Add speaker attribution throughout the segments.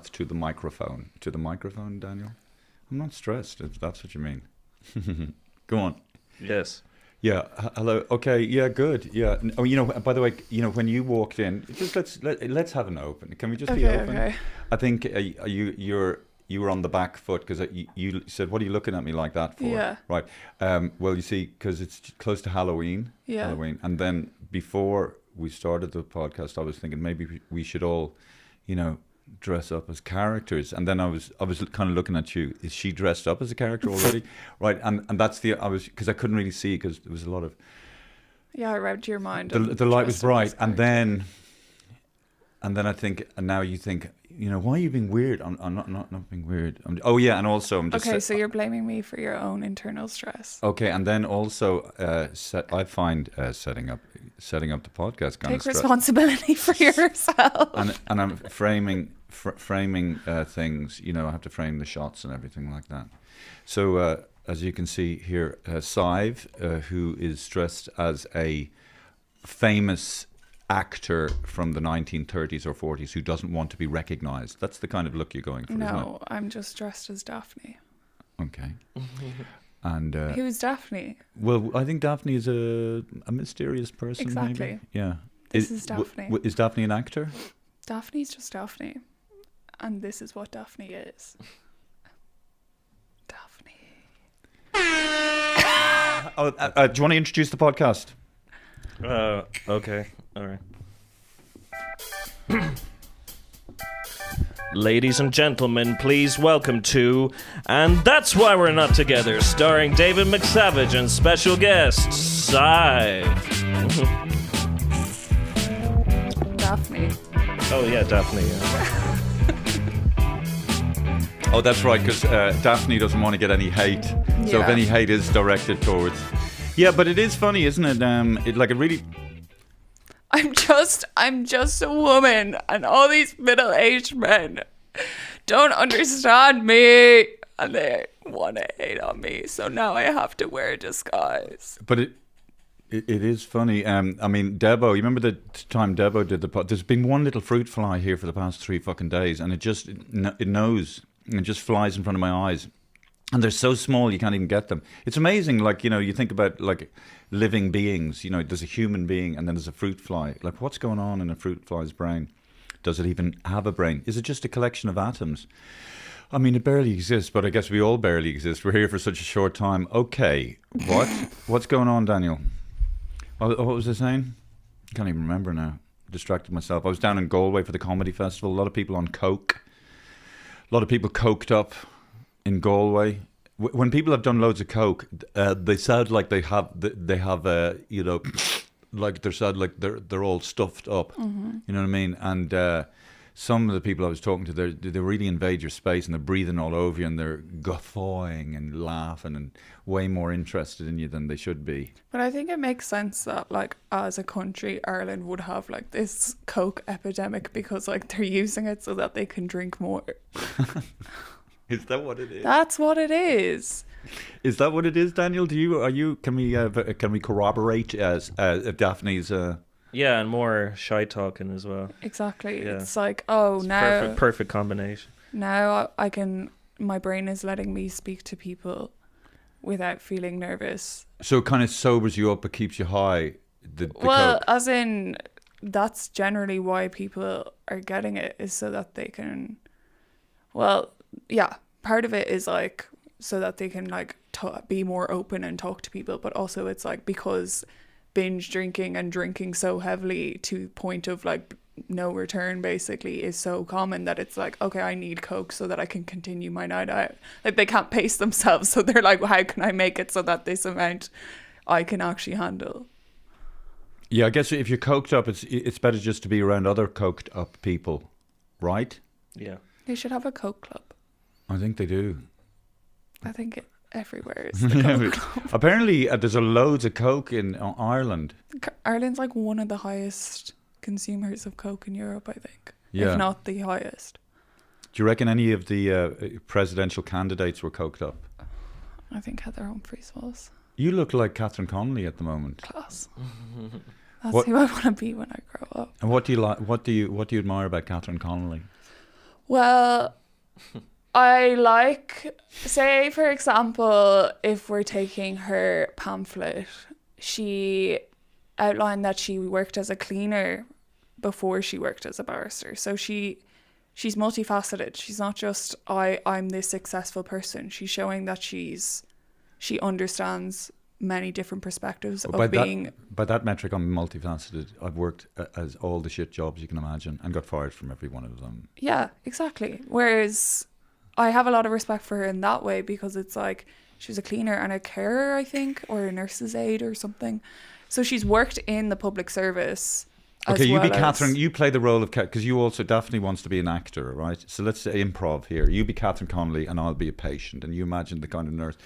Speaker 1: To the microphone. To the microphone, Daniel. I'm not stressed, if that's what you mean. Go on.
Speaker 2: Yes.
Speaker 1: Yeah. Hello. Okay. Yeah. Good. Yeah. Oh, by the way, when you walked in, just let's have an open. Can we just be open?
Speaker 3: Okay.
Speaker 1: I think you were on the back foot because you said, "What are you looking at me like that for?"
Speaker 3: Yeah.
Speaker 1: Right. Well, you see, because it's close to Halloween.
Speaker 3: Yeah.
Speaker 1: Halloween, and then before we started the podcast, I was thinking maybe we should all, dress up as characters. And then I was kind of looking at you. Is she dressed up as a character already? Right. And that's because I couldn't really see because there was a lot of.
Speaker 3: Yeah, I read your mind.
Speaker 1: The light was bright, and then I think, and now you think, why are you being weird? I'm not being weird. And also I'm just.
Speaker 3: Okay, so you're blaming me for your own internal stress.
Speaker 1: Okay, and then also, I find setting up the podcast kind of
Speaker 3: Take responsibility for yourself.
Speaker 1: And I'm framing things. I have to frame the shots and everything like that. So as you can see here, Sive, who is dressed as a famous actor from the 1930s or 40s who doesn't want to be recognized. That's the kind of look you're going for, isn't it?
Speaker 3: No, I'm just dressed as Daphne.
Speaker 1: Okay. And
Speaker 3: who's Daphne?
Speaker 1: well, I think Daphne is a mysterious person.
Speaker 3: Exactly.
Speaker 1: Maybe. Yeah.
Speaker 3: This is Daphne.
Speaker 1: Is Daphne an actor?
Speaker 3: Daphne's just Daphne. And this is what Daphne is. Daphne.
Speaker 1: Do you want to introduce the podcast?
Speaker 2: Okay. All right. Ladies and gentlemen, please welcome to And That's Why We're Not Together, starring David McSavage and special guest, Sive.
Speaker 3: Daphne.
Speaker 2: Oh, yeah, Daphne. Yeah.
Speaker 1: Oh, that's right, because Daphne doesn't want to get any hate. So if
Speaker 3: Yeah.
Speaker 1: any hate is directed towards... Yeah, but it is funny, isn't it? It really...
Speaker 3: I'm just a woman, and all these middle-aged men don't understand me, and they want to hate on me. So now I have to wear a disguise.
Speaker 1: But it is funny. Debo, you remember the time Debo did the pod? There's been one little fruit fly here for the past 3 fucking days, and it knows, and it just flies in front of my eyes. And they're so small you can't even get them. It's amazing, you think about living beings. There's a human being and then there's a fruit fly. What's going on in a fruit fly's brain? Does it even have a brain? Is it just a collection of atoms? It barely exists, but I guess we all barely exist. We're here for such a short time. Okay, what's going on, Daniel? What was I saying? I can't even remember now. Distracted myself. I was down in Galway for the comedy festival. A lot of people on coke. A lot of people coked up in Galway. When people have done loads of coke, they sound like they have like they sound like they're all stuffed up. Mm-hmm. You know what I mean? And some of the people I was talking to, they really invade your space and they're breathing all over you and they're guffawing and laughing and way more interested in you than they should be.
Speaker 3: But I think it makes sense that, as a country, Ireland would have, this coke epidemic because, they're using it so that they can drink more.
Speaker 1: Is that what it is?
Speaker 3: That's what it is.
Speaker 1: Is that what it is, Daniel? Can we corroborate as Daphne's?
Speaker 2: Yeah, and more shy talking as well.
Speaker 3: Exactly.
Speaker 2: Yeah.
Speaker 3: It's now
Speaker 2: perfect combination.
Speaker 3: Now my brain is letting me speak to people without feeling nervous.
Speaker 1: So it kind of sobers you up, but keeps you high.
Speaker 3: Well, as in, that's generally why people are getting it, is so that they can. Well, yeah, part of it is so that they can be more open and talk to people, but also it's because binge drinking and drinking so heavily to point of no return basically is so common that it's okay, I need coke so that I can continue my night out. They can't pace themselves, so they're how can I make it so that this amount I can actually handle?
Speaker 1: Yeah, I guess if you're coked up, it's better just to be around other coked up people, right?
Speaker 2: Yeah.
Speaker 3: They should have a coke club.
Speaker 1: I think they do.
Speaker 3: I think everywhere is the coke club.
Speaker 1: Apparently, there's loads of coke in Ireland.
Speaker 3: Ireland's one of the highest consumers of coke in Europe, I think.
Speaker 1: Yeah.
Speaker 3: If not the highest.
Speaker 1: Do you reckon any of the presidential candidates were coked up?
Speaker 3: I think Heather Humphreys was.
Speaker 1: You look like Catherine Connolly at the moment.
Speaker 3: Class. That's who I want to be when I grow up.
Speaker 1: And what do you like? What do you admire about Catherine Connolly?
Speaker 3: Well, I like, say for example, if we're taking her pamphlet, she outlined that she worked as a cleaner before she worked as a barrister. So she's multifaceted. She's not just I'm this successful person. She's showing that she understands many different perspectives of being.
Speaker 1: By that metric, I'm multifaceted. I've worked as all the shit jobs you can imagine and got fired from every one of them.
Speaker 3: Yeah, exactly. Whereas I have a lot of respect for her in that way, because it's like she was a cleaner and a carer, I think, or a nurse's aide or something. So she's worked in the public service.
Speaker 1: Okay, you be Catherine. You play the role of because you also Daphne wants to be an actor, right? So let's say improv here. You be Catherine Connolly, and I'll be a patient, and you imagine the kind of nurse.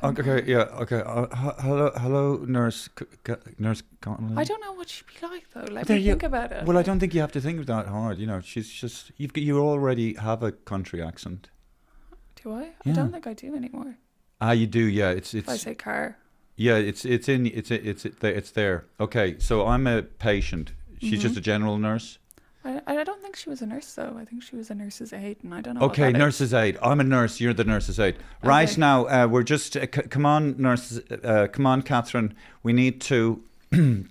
Speaker 1: Okay, yeah, okay. Hello, nurse Connolly.
Speaker 3: I don't know what she'd be like though. Let me think about it.
Speaker 1: Well, I don't think you have to think that hard. You know, she's just you already have a country accent.
Speaker 3: Do I?
Speaker 1: Yeah.
Speaker 3: I don't think I do anymore.
Speaker 1: You do, yeah. It's.
Speaker 3: If I say car.
Speaker 1: Yeah, it's there. Okay, so I'm a patient. She's just a general nurse.
Speaker 3: I don't think she was a nurse though. I think she was a nurse's aide, and I don't know.
Speaker 1: Okay, nurse's aide. I'm a nurse. You're the nurse's aide. Right
Speaker 3: Okay.
Speaker 1: now, we're just come on, nurse. Come on, Catherine. We need to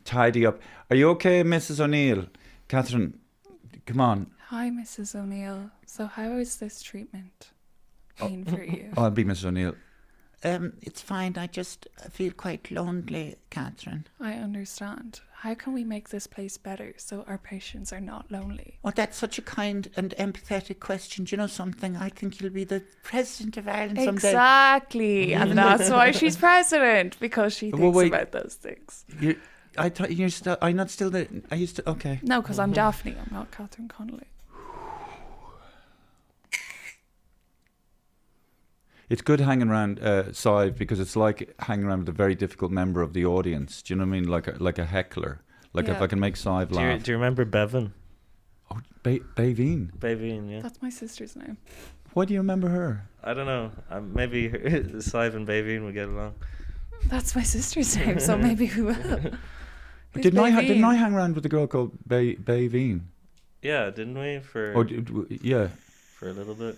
Speaker 1: tidy up. Are you okay, Mrs. O'Neill? Catherine, come on.
Speaker 3: Hi, Mrs. O'Neill. So how is this treatment been for you?
Speaker 1: I'll be Mrs. O'Neill.
Speaker 4: It's fine. I just feel quite lonely, Catherine.
Speaker 3: I understand. How can we make this place better so our patients are not lonely?
Speaker 4: Oh, that's such a kind and empathetic question. Do you know something? I think you'll be the president of Ireland someday.
Speaker 3: Exactly. And that's why she's president, because she thinks about those things.
Speaker 1: I thought you're still. I'm not still the. I used to. Okay.
Speaker 3: No, because I'm Daphne. I'm not Catherine Connolly.
Speaker 1: It's good hanging around Sive because it's like hanging around with a very difficult member of the audience. Do you know what I mean? Like a heckler. Like if I can make Sive laugh.
Speaker 2: Do you remember Bevan?
Speaker 1: Oh, Baveen.
Speaker 2: Baveen, yeah.
Speaker 3: That's my sister's name.
Speaker 1: Why do you remember her?
Speaker 2: I don't know. Maybe Sive and Baveen would get along.
Speaker 3: That's my sister's name, so maybe we will.
Speaker 1: Didn't I hang around with a girl called Baveen?
Speaker 2: Yeah, didn't we?
Speaker 1: Yeah.
Speaker 2: For a little bit.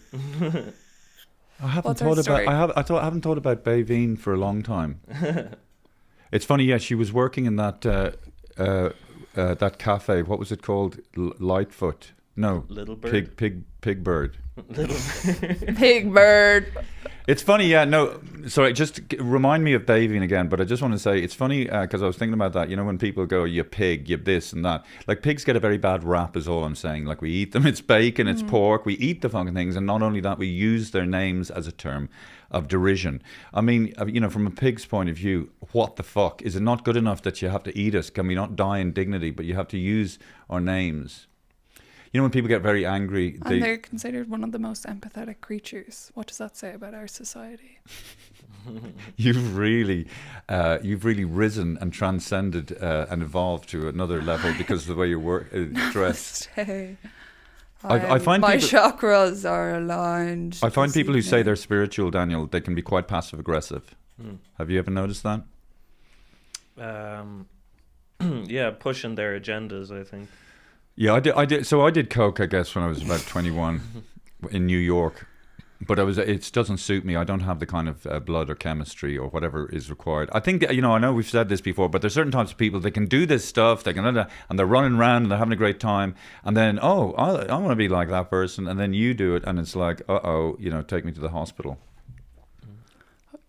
Speaker 1: I haven't
Speaker 3: What's
Speaker 1: thought
Speaker 3: her story?
Speaker 1: about. I haven't thought about Baveen for a long time. It's funny. Yeah, she was working in that cafe. What was it called? Lightfoot. No.
Speaker 2: Little Bird.
Speaker 1: Pig Bird.
Speaker 2: Little
Speaker 3: Big Bird.
Speaker 1: It's funny, yeah. No, sorry. Just remind me of Baveen again. But I just want to say it's funny because I was thinking about that. You know, when people go, "You pig, you this and that." Like pigs get a very bad rap, is all I'm saying. Like we eat them. It's bacon. It's pork. We eat the fucking things, and not only that, we use their names as a term of derision. I mean, you know, from a pig's point of view, what the fuck is it not good enough that you have to eat us? Can we not die in dignity? But you have to use our names. You know, when people get very angry,
Speaker 3: And they're considered one of the most empathetic creatures. What does that say about our society?
Speaker 1: You've really risen and transcended and evolved to another level because of the way you dress. I find
Speaker 3: my
Speaker 1: people,
Speaker 3: chakras are aligned.
Speaker 1: I find people who say they're spiritual, Daniel, they can be quite passive aggressive. Have you ever noticed that?
Speaker 2: Yeah, pushing their agendas, I think.
Speaker 1: Yeah, I did. So I did coke, I guess, when I was about 21 in New York. But it doesn't suit me. I don't have the kind of blood or chemistry or whatever is required. I think, you know, I know we've said this before, but there's certain types of people that can do this stuff. They can, and they're running around and they're having a great time. And then, I want to be like that person. And then you do it, and it's like, you know, take me to the hospital.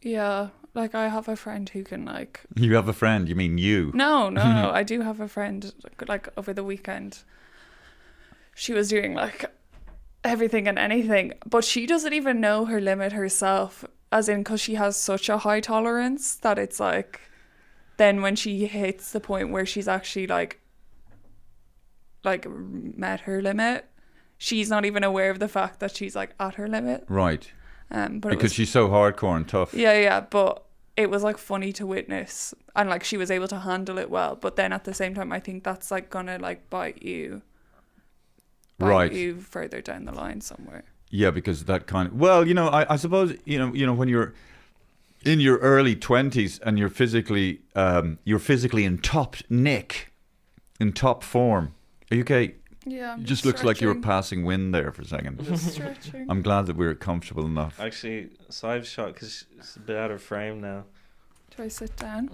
Speaker 3: Yeah, like I have a friend who can like.
Speaker 1: You have a friend? You mean you?
Speaker 3: No. I do have a friend. Like over the weekend, she was doing like everything and anything, but she doesn't even know her limit herself, as in because she has such a high tolerance that it's like then when she hits the point where she's actually like met her limit, she's not even aware of the fact that she's like at her limit,
Speaker 1: right?
Speaker 3: But
Speaker 1: because she's so hardcore and tough.
Speaker 3: Yeah, but it was like funny to witness, and like she was able to handle it well, but then at the same time I think that's like gonna like bite you further down the line somewhere. Yeah,
Speaker 1: because that kind of, well, you know, I suppose, you know when you're in your early 20s and you're physically in top nick, in top form. Are you okay?
Speaker 3: Yeah, I'm
Speaker 1: It just looks like you were
Speaker 3: stretching.
Speaker 1: passing wind there for a second.
Speaker 3: Just stretching.
Speaker 1: I'm glad that we're comfortable enough.
Speaker 2: Actually, so I've shot because it's a bit out of frame now.
Speaker 3: Do I sit down?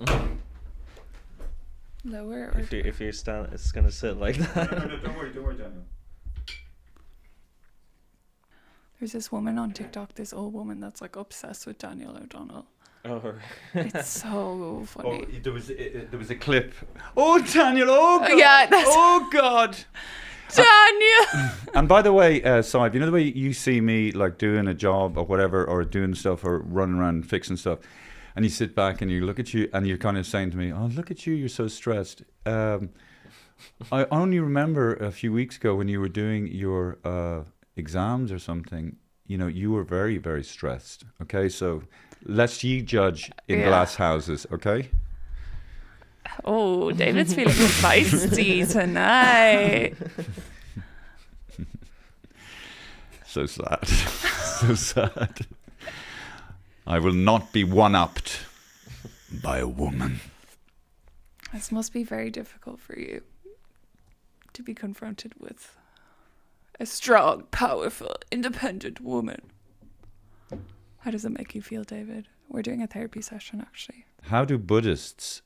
Speaker 3: Lower or
Speaker 2: If you're stand, it's gonna sit like that.
Speaker 1: Don't worry, Daniel.
Speaker 3: There's this woman on TikTok, this old woman that's like obsessed with Daniel O'Donnell.
Speaker 2: Oh,
Speaker 3: It's so funny.
Speaker 1: there was a clip. Oh, Daniel! Oh God!
Speaker 3: Yeah, that's-
Speaker 1: Oh God!
Speaker 3: Daniel!
Speaker 1: And by the way, Sive, you know the way you see me like doing a job or whatever, or doing stuff, or running around fixing stuff, and you sit back and you look at you, and you're kind of saying to me, "Oh, look at you! You're so stressed." I only remember a few weeks ago when you were doing your exams or something. You know, you were very, very stressed. Okay, so let's ye judge in
Speaker 3: Yeah.
Speaker 1: glass houses. Okay.
Speaker 3: Oh, David's feeling feisty tonight.
Speaker 1: So sad. So sad. I will not be one-upped by a woman.
Speaker 3: This must be very difficult for you to be confronted with a strong, powerful, independent woman. How does it make you feel, David? We're doing a therapy session, actually.
Speaker 1: How do Buddhists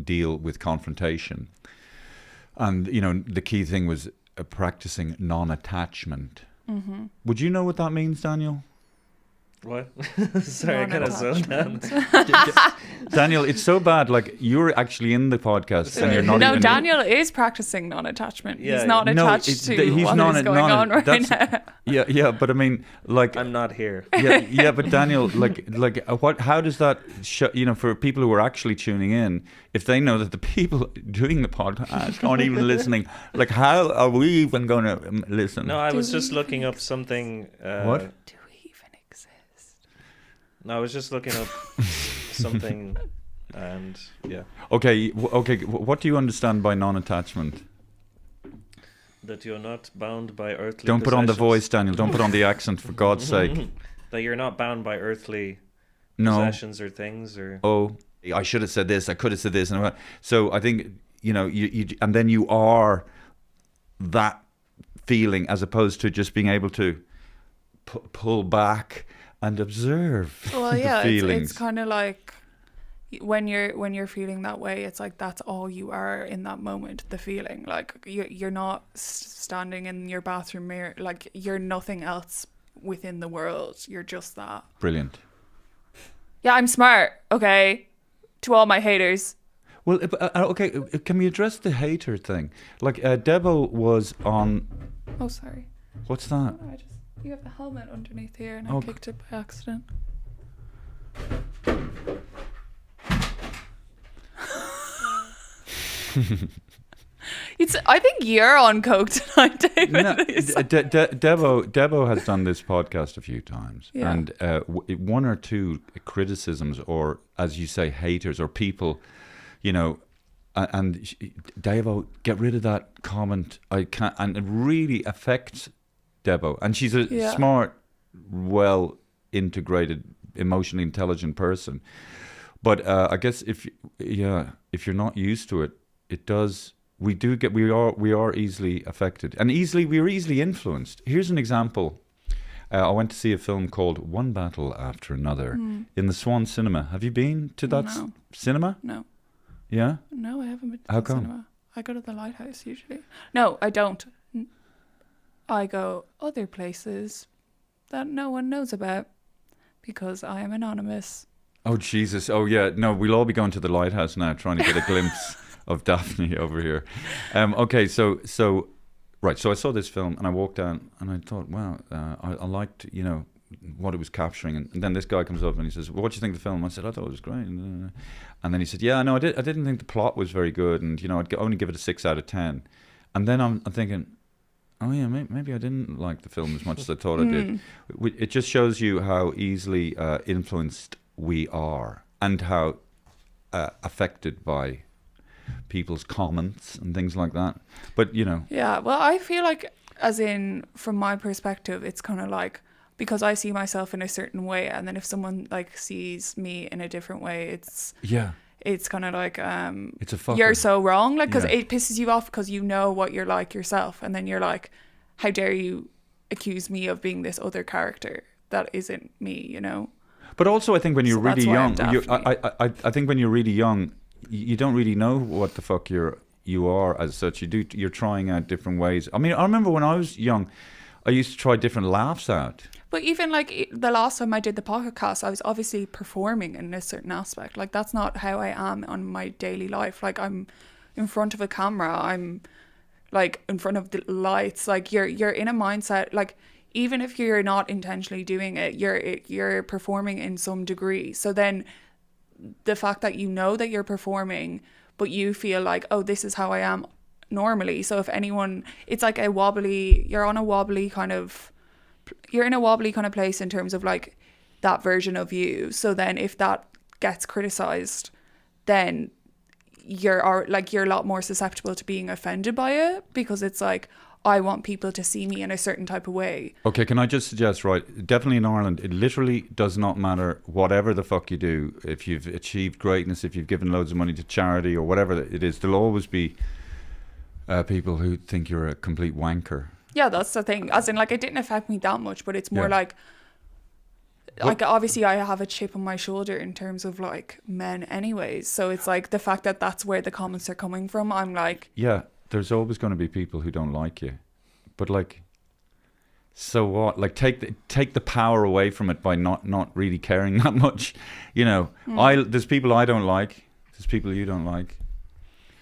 Speaker 1: deal with confrontation? And, you know, the key thing was practicing non-attachment.
Speaker 3: Mm-hmm.
Speaker 1: Would you know what that means, Daniel?
Speaker 2: what? Sorry, I kind of zoned down.
Speaker 1: Daniel, it's so bad. Like, you're actually in the podcast and you're not
Speaker 3: No,
Speaker 1: even...
Speaker 3: Daniel is practicing non-attachment.
Speaker 2: Yeah,
Speaker 3: He's not
Speaker 1: No,
Speaker 3: attached
Speaker 1: it's-
Speaker 3: to
Speaker 1: he's
Speaker 3: what
Speaker 1: not-
Speaker 3: is going on right
Speaker 1: that's-
Speaker 3: now.
Speaker 1: Yeah, but I mean, like...
Speaker 2: I'm not here.
Speaker 1: yeah, but Daniel, what? How does that? You know, for people who are actually tuning in, if they know that the people doing the podcast aren't even listening, like, how are we even going to listen?
Speaker 2: No, I
Speaker 3: Do
Speaker 2: was just
Speaker 3: we
Speaker 2: looking up something.
Speaker 1: What?
Speaker 3: Do we even exist?
Speaker 2: No, I was just looking up something, and yeah,
Speaker 1: Okay. What do you understand by non-attachment?
Speaker 2: that you're not bound by earthly.
Speaker 1: Don't put on the
Speaker 2: possessions.
Speaker 1: voice, Daniel. Don't put on the accent, for God's sake.
Speaker 2: That you're not bound by earthly
Speaker 1: No.
Speaker 2: possessions or things, or
Speaker 1: Oh, I should have said this. I could have said this. And so I think, you know, you and then you are that feeling, as opposed to just being able to pull back and observe
Speaker 3: Well,
Speaker 1: the
Speaker 3: yeah,
Speaker 1: feelings.
Speaker 3: it's kind of like when you're feeling that way, it's like that's all you are in that moment, the feeling. Like you're not standing in your bathroom mirror, like you're nothing else within the world. You're just that.
Speaker 1: Brilliant.
Speaker 3: Yeah, I'm smart, okay? To all my haters.
Speaker 1: Well, okay, can we address the hater thing? Like, Debo was on...
Speaker 3: Oh, sorry.
Speaker 1: What's that?
Speaker 3: You have the helmet underneath here and
Speaker 1: Oh.
Speaker 3: I picked it by accident. I think you're on coke tonight, David.
Speaker 1: No, Debo has done this podcast a few times,
Speaker 3: Yeah.
Speaker 1: and one or two criticisms, or as you say, haters or people, you know, and Debo, get rid of that comment. I can't, and it really affects Debo, and she's a
Speaker 3: Yeah.
Speaker 1: smart, well integrated, emotionally intelligent person. But I guess if you're not used to it, it does. We are easily affected, and we are easily influenced. Here's an example. I went to see a film called One Battle After Another in the Swan Cinema. Have you been to that
Speaker 3: No.
Speaker 1: cinema?
Speaker 3: No.
Speaker 1: Yeah?
Speaker 3: No, I haven't been to
Speaker 1: How
Speaker 3: the
Speaker 1: come?
Speaker 3: cinema. I go to the Lighthouse usually. No, I don't. I go other places that no one knows about because I am anonymous.
Speaker 1: Oh, Jesus. Oh, yeah. No, we'll all be going to the Lighthouse now, trying to get a glimpse of Daphne over here. Okay, so I saw this film and I walked down and I thought, wow, I liked, you know, what it was capturing. And then this guy comes up and he says, well, what do you think of the film? I said, I thought it was great. And then he said, yeah, no, I didn't think the plot was very good, and, you know, I'd only give it a 6 out of 10. And then I'm thinking, oh yeah, maybe I didn't like the film as much as I thought I did. It just shows you how easily influenced we are, and how affected by people's comments and things like that. But, you know.
Speaker 3: Yeah, well, I feel like, as in, from my perspective, it's kind of like, because I see myself in a certain way, and then if someone like sees me in a different way, it's kind of like
Speaker 1: It's a fucker.
Speaker 3: you're so wrong, like, because
Speaker 1: Yeah.
Speaker 3: it pisses you off because you know what you're like yourself, and then you're like, how dare you accuse me of being this other character that isn't me, you know?
Speaker 1: But also, I think when you're
Speaker 3: So that's
Speaker 1: really
Speaker 3: why I'm
Speaker 1: young,
Speaker 3: definitely-
Speaker 1: I think when you're really young, you don't really know what the fuck you are as such. You're trying out different ways. I mean, I remember when I was young, I used to try different laughs out.
Speaker 3: But even like the last time I did the podcast, I was obviously performing in a certain aspect. Like that's not how I am on my daily life. Like I'm in front of a camera, I'm like in front of the lights. Like you're in a mindset. Like even if you're not intentionally doing it, you're performing in some degree. So then the fact that you know that you're performing, but you feel like, oh, this is how I am normally. So if anyone, it's like you're in a wobbly kind of place in terms of like that version of you. So then if that gets criticized, then you're a lot more susceptible to being offended by it, because it's like, I want people to see me in a certain type of way.
Speaker 1: Okay, can I just suggest, right, definitely in Ireland, it literally does not matter whatever the fuck you do. If you've achieved greatness, if you've given loads of money to charity or whatever it is, there'll always be people who think you're a complete wanker.
Speaker 3: Yeah, that's the thing. As in, like, it didn't affect me that much, but it's more
Speaker 1: Yeah.
Speaker 3: like obviously I have a chip on my shoulder in terms of like men anyways. So it's like the fact that that's where the comments are coming from. I'm like,
Speaker 1: Yeah, there's always going to be people who don't like you. But like, so what? Like take the power away from it by not really caring that much. You know, there's people I don't like. There's people you don't like.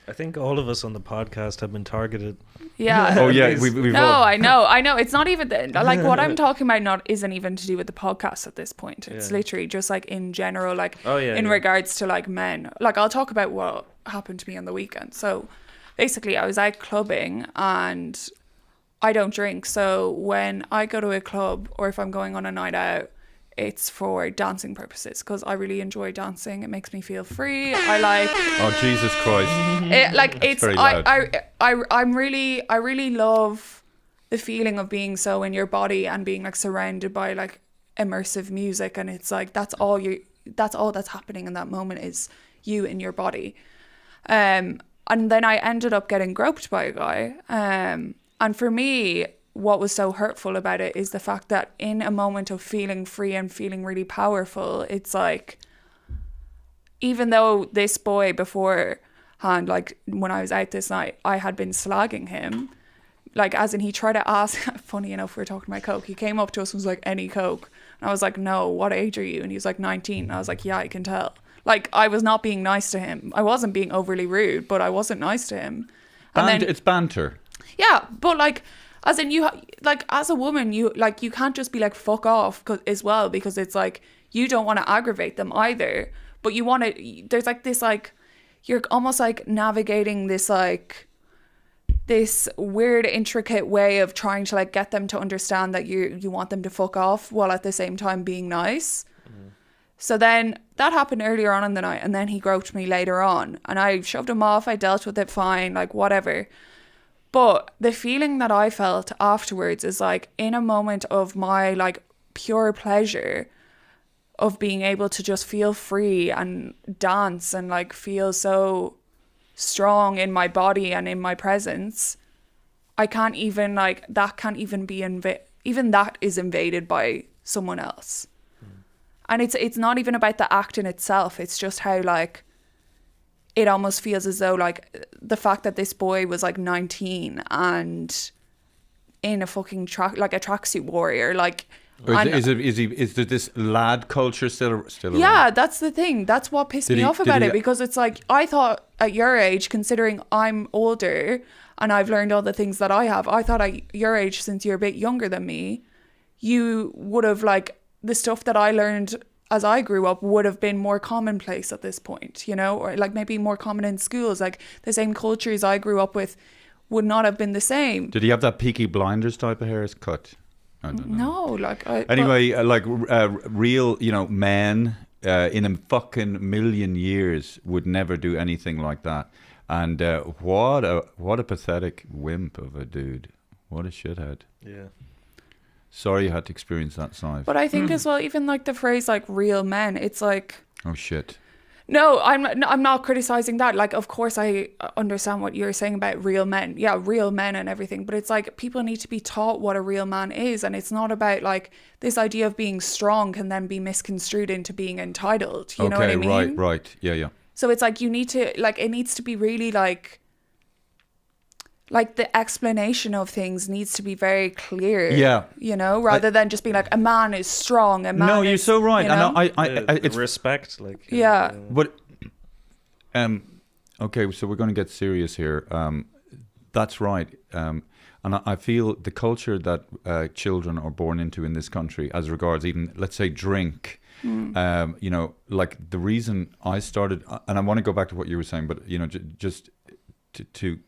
Speaker 2: I think all of us on the podcast have been targeted.
Speaker 3: yeah.
Speaker 1: Oh yeah, we've
Speaker 3: No,
Speaker 1: all,
Speaker 3: I know. It's not even like what I'm talking about. Isn't even to do with the podcast at this point. It's
Speaker 2: Yeah.
Speaker 3: literally just like in general, like in
Speaker 2: Yeah.
Speaker 3: regards to like men. Like I'll talk about what happened to me on the weekend. So basically, I was out clubbing and I don't drink. So when I go to a club or if I'm going on a night out, it's for dancing purposes because I really enjoy dancing. It makes me feel free. I like.
Speaker 1: oh Jesus Christ.
Speaker 3: It, like it's
Speaker 1: very loud.
Speaker 3: I really love the feeling of being so in your body and being like surrounded by like immersive music, and it's like that's all that's happening in that moment is you in your body. And then I ended up getting groped by a guy. And for me, what was so hurtful about it is the fact that in a moment of feeling free and feeling really powerful, it's like, even though this boy beforehand, like when I was out this night, I had been slagging him, like as in he tried to ask, funny enough, we were talking about coke, he came up to us and was like, any coke? And I was like, no, what age are you? And he was like 19. And I was like, yeah, I can tell. Like I was not being nice to him. I wasn't being overly rude, but I wasn't nice to him.
Speaker 1: It's banter.
Speaker 3: Yeah, but like, as in like as a woman, you can't just be like fuck off as well, because it's like you don't want to aggravate them either, but you want to. There's like this like you're almost like navigating this like this weird intricate way of trying to like get them to understand that you want them to fuck off while at the same time being nice. So then that happened earlier on in the night, and then he groped me later on, and I shoved him off. I dealt with it fine, like whatever. But the feeling that I felt afterwards is like in a moment of my like pure pleasure of being able to just feel free and dance and like feel so strong in my body and in my presence, I can't even like that can't even be even that is invaded by someone else. And it's not even about the act in itself. It's just how like it almost feels as though like the fact that this boy was like 19 and in a fucking tracksuit warrior, like. Is there this lad culture still around? Yeah, that's the thing. That's what pissed me off about it, because it's like I thought at your age, considering I'm older and I've learned all the things that I have, I thought at your age, since you're a bit younger than me, you would have like the stuff that I learned as I grew up would have been more commonplace at this point, you know, or like maybe more common in schools. Like the same cultures I grew up with would not have been the same.
Speaker 1: Did he have that Peaky Blinders type of haircut? I don't know.
Speaker 3: No, like
Speaker 1: anyway, real, you know, men in a fucking million years would never do anything like that. And what a pathetic wimp of a dude. What a shithead.
Speaker 2: Yeah.
Speaker 1: Sorry you had to experience that, Si.
Speaker 3: But I think as well, even like the phrase like real men, it's like,
Speaker 1: oh shit.
Speaker 3: No, I'm not criticizing that. Like, of course, I understand what you're saying about real men. Yeah, real men and everything. But it's like people need to be taught what a real man is. And it's not about like this idea of being strong can then be misconstrued into being entitled. You know what I mean?
Speaker 1: Right. Yeah.
Speaker 3: So it's like you need to, like, it needs to be really like the explanation of things needs to be very clear.
Speaker 1: Yeah.
Speaker 3: You know, rather than just being like, a man is strong, a man
Speaker 1: No, you're so right.
Speaker 3: You know?
Speaker 1: And it's
Speaker 2: respect, like
Speaker 3: Yeah.
Speaker 1: But okay, so we're going to get serious here. That's right. And I feel the culture that children are born into in this country, as regards even, let's say, drink. You know, like the reason I started, and I want to go back to what you were saying, but you know, just to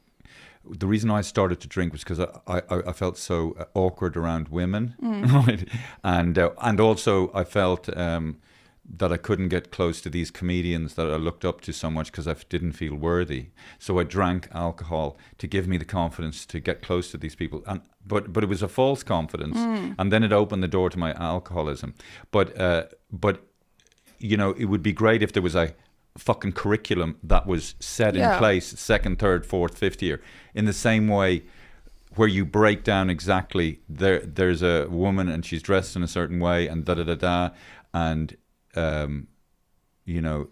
Speaker 1: the reason I started to drink was because I felt so awkward around women, right? And also I felt that I couldn't get close to these comedians that I looked up to so much because I didn't feel worthy. So I drank alcohol to give me the confidence to get close to these people. But it was a false confidence, and then it opened the door to my alcoholism. But you know, it would be great if there was a fucking curriculum that was set in place second, third, fourth, fifth year, in the same way where you break down exactly there's a woman and she's dressed in a certain way and and you know,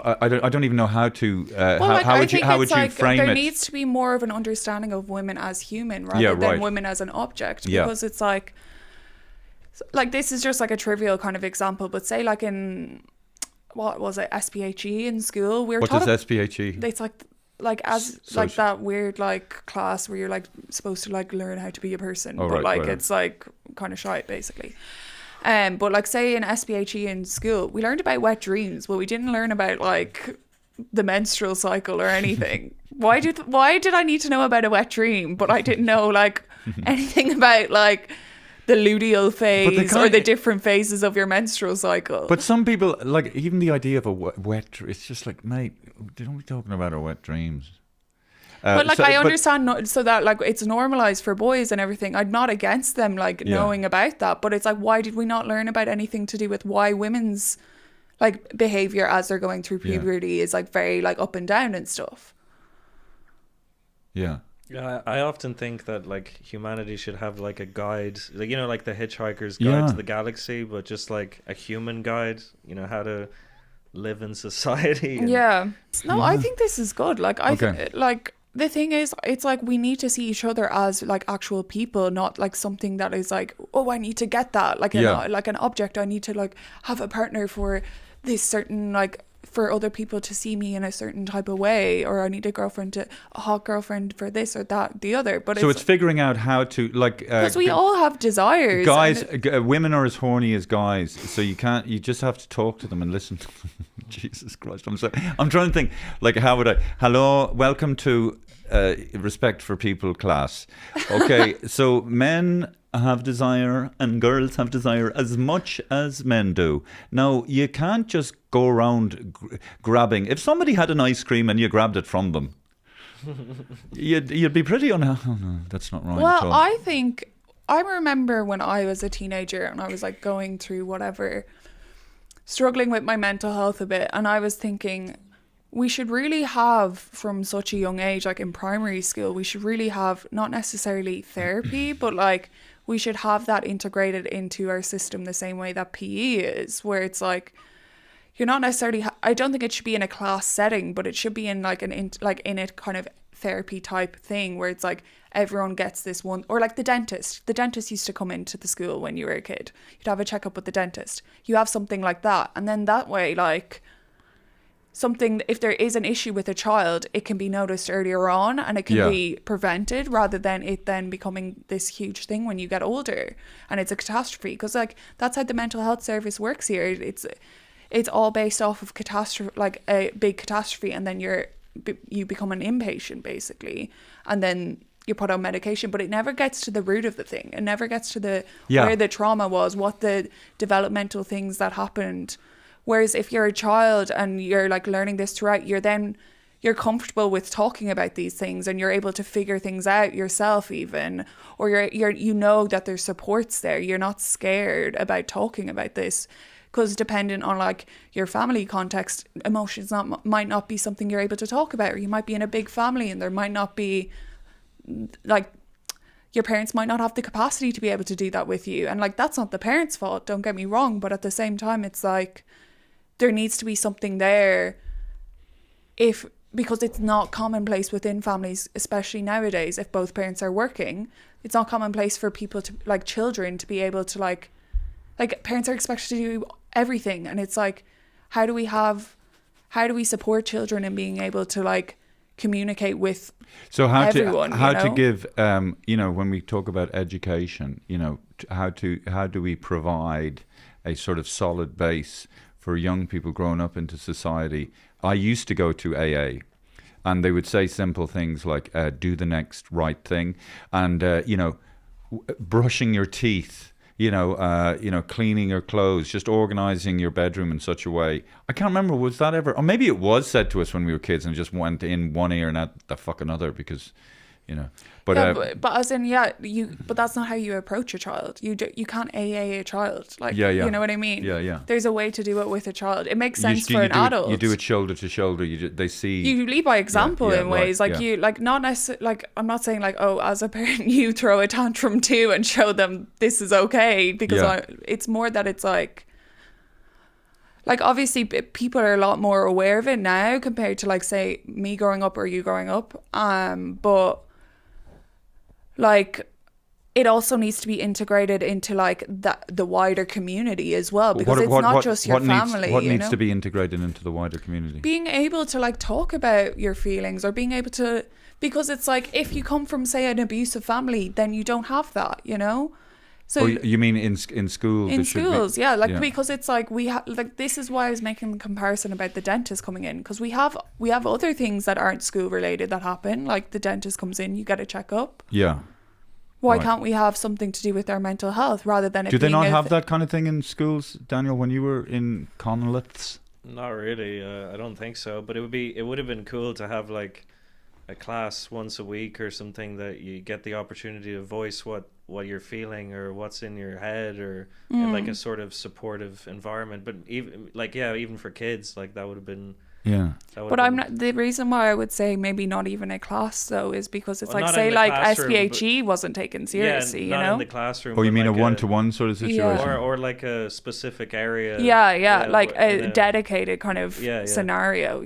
Speaker 1: I don't even know how to how would you frame it?
Speaker 3: There needs to be more of an understanding of women as human rather than women as an object, because it's like this is just like a trivial kind of example, but say like in what was it, SPHE in school, we were
Speaker 1: what
Speaker 3: taught
Speaker 1: does SPHE?
Speaker 3: It's like as like that weird like class where you're like supposed to like learn how to be a person, it's like kind of shite basically. But like say in SPHE in school, we learned about wet dreams, but we didn't learn about like the menstrual cycle or anything. Why did I need to know about a wet dream, but I didn't know like anything about like the luteal phase or the different phases of your menstrual cycle?
Speaker 1: But some people, like, even the idea of a wet, it's just like, mate, don't be talking about our wet dreams.
Speaker 3: But like, I understand so that like it's normalized for boys and everything. I'm not against them like knowing about that, but it's like, why did we not learn about anything to do with why women's like behavior as they're going through puberty is like very like up and down and stuff?
Speaker 1: Yeah.
Speaker 2: Yeah, I often think that like humanity should have like a guide, like, you know, like the Hitchhiker's Guide to the Galaxy, but just like a human guide, you know, how to live in society.
Speaker 3: I think this is good. Like like the thing is, it's like we need to see each other as like actual people, not like something that is like, oh, I need to get that, like like an object. I need to like have a partner for this certain like, for other people to see me in a certain type of way, or I need a hot girlfriend for this or that, the other. But
Speaker 1: so it's figuring out how to like,
Speaker 3: because we all have desires.
Speaker 1: Guys, women are as horny as guys, so you just have to talk to them and listen to them. Jesus Christ, I'm trying to think, like, how would I? Hello, welcome to Respect for People class. Okay, so men have desire and girls have desire as much as men do. Now, you can't just go around grabbing. If somebody had an ice cream and you grabbed it from them, you'd be pretty unhappy. Oh, no, that's not right at all.
Speaker 3: Well, I remember when I was a teenager and I was like going through whatever, struggling with my mental health a bit, and I was thinking, we should really have, from such a young age, like in primary school, we should really have not necessarily therapy, but like we should have that integrated into our system the same way that PE is, where it's like you're not necessarily I don't think it should be in a class setting, but it should be in like in a kind of therapy type thing where it's like everyone gets this one, or like the dentist used to come into the school when you were a kid. You'd have a checkup with the dentist. You have something like that, and then that way, like, something, if there is an issue with a child, it can be noticed earlier on and it can be prevented, rather than it then becoming this huge thing when you get older and it's a catastrophe. Because like that's how the mental health service works here. It's all based off of catastrophe, like a big catastrophe, and then you become an inpatient basically, and then you put on medication, but it never gets to the root of the thing. It never gets to the where the trauma was, what the developmental things that happened. Whereas if you're a child and you're like learning this throughout, you're then you're comfortable with talking about these things and you're able to figure things out yourself even, or you know that there's supports there. You're not scared about talking about this, because depending on like your family context, emotions might not be something you're able to talk about, or you might be in a big family and there might not be like, your parents might not have the capacity to be able to do that with you. And like, that's not the parents' fault, don't get me wrong, but at the same time, it's like there needs to be something there because it's not commonplace within families, especially nowadays, if both parents are working. It's not commonplace for people to, like children, to be able to like parents are expected to do everything. And it's like, how do we support children in being able to like communicate with everyone?
Speaker 1: To give, when we talk about education, how do we provide a sort of solid base for young people growing up into society? I used to go to AA, and they would say simple things like, do the next right thing, and, brushing your teeth, cleaning your clothes, just organizing your bedroom in such a way. I can't remember, was that ever, or maybe it was said to us when we were kids and just went in one ear and out the fucking other, because, but
Speaker 3: as in, but that's not how you approach a child. You can't AA a child, like, you know what I mean?
Speaker 1: Yeah.
Speaker 3: There's a way to do it with a child. It makes sense for an adult.
Speaker 1: You do it shoulder to shoulder. They see.
Speaker 3: You lead by example in ways,
Speaker 1: right,
Speaker 3: like you, like not necessarily, like I'm not saying like, oh, as a parent you throw a tantrum too and show them this is okay, because it's more that it's like obviously people are a lot more aware of it now compared to like say me growing up or you growing up, but like it also needs to be integrated into like the wider community as well, because it's not just your family.
Speaker 1: What needs to be integrated into the wider community?
Speaker 3: Being able to like talk about your feelings, or being able to, because it's like if you come from say an abusive family, then you don't have that, So
Speaker 1: you mean in school?
Speaker 3: In schools, because it's like we have, like, this is why I was making the comparison about the dentist coming in, because we have other things that aren't school related that happen, like the dentist comes in, you get a checkup.
Speaker 1: Yeah.
Speaker 3: Why can't we have something to do with our mental health rather than it
Speaker 1: Do they
Speaker 3: being
Speaker 1: not have that kind of thing in schools, Daniel, when you were in Connolly's?
Speaker 2: Not really. I don't think so. But it would have been cool to have like a class once a week or something that you get the opportunity to voice what you're feeling or what's in your head, or in like a sort of supportive environment. But even for kids, like that would have been.
Speaker 1: Yeah.
Speaker 3: But I'm not, the reason why I would say maybe not even a class though is because it's like, say like SPHE wasn't taken seriously,
Speaker 2: not in the classroom.
Speaker 1: Oh, you mean like a one-to-one sort of situation?
Speaker 2: Or like a specific area.
Speaker 3: Like a dedicated kind of scenario,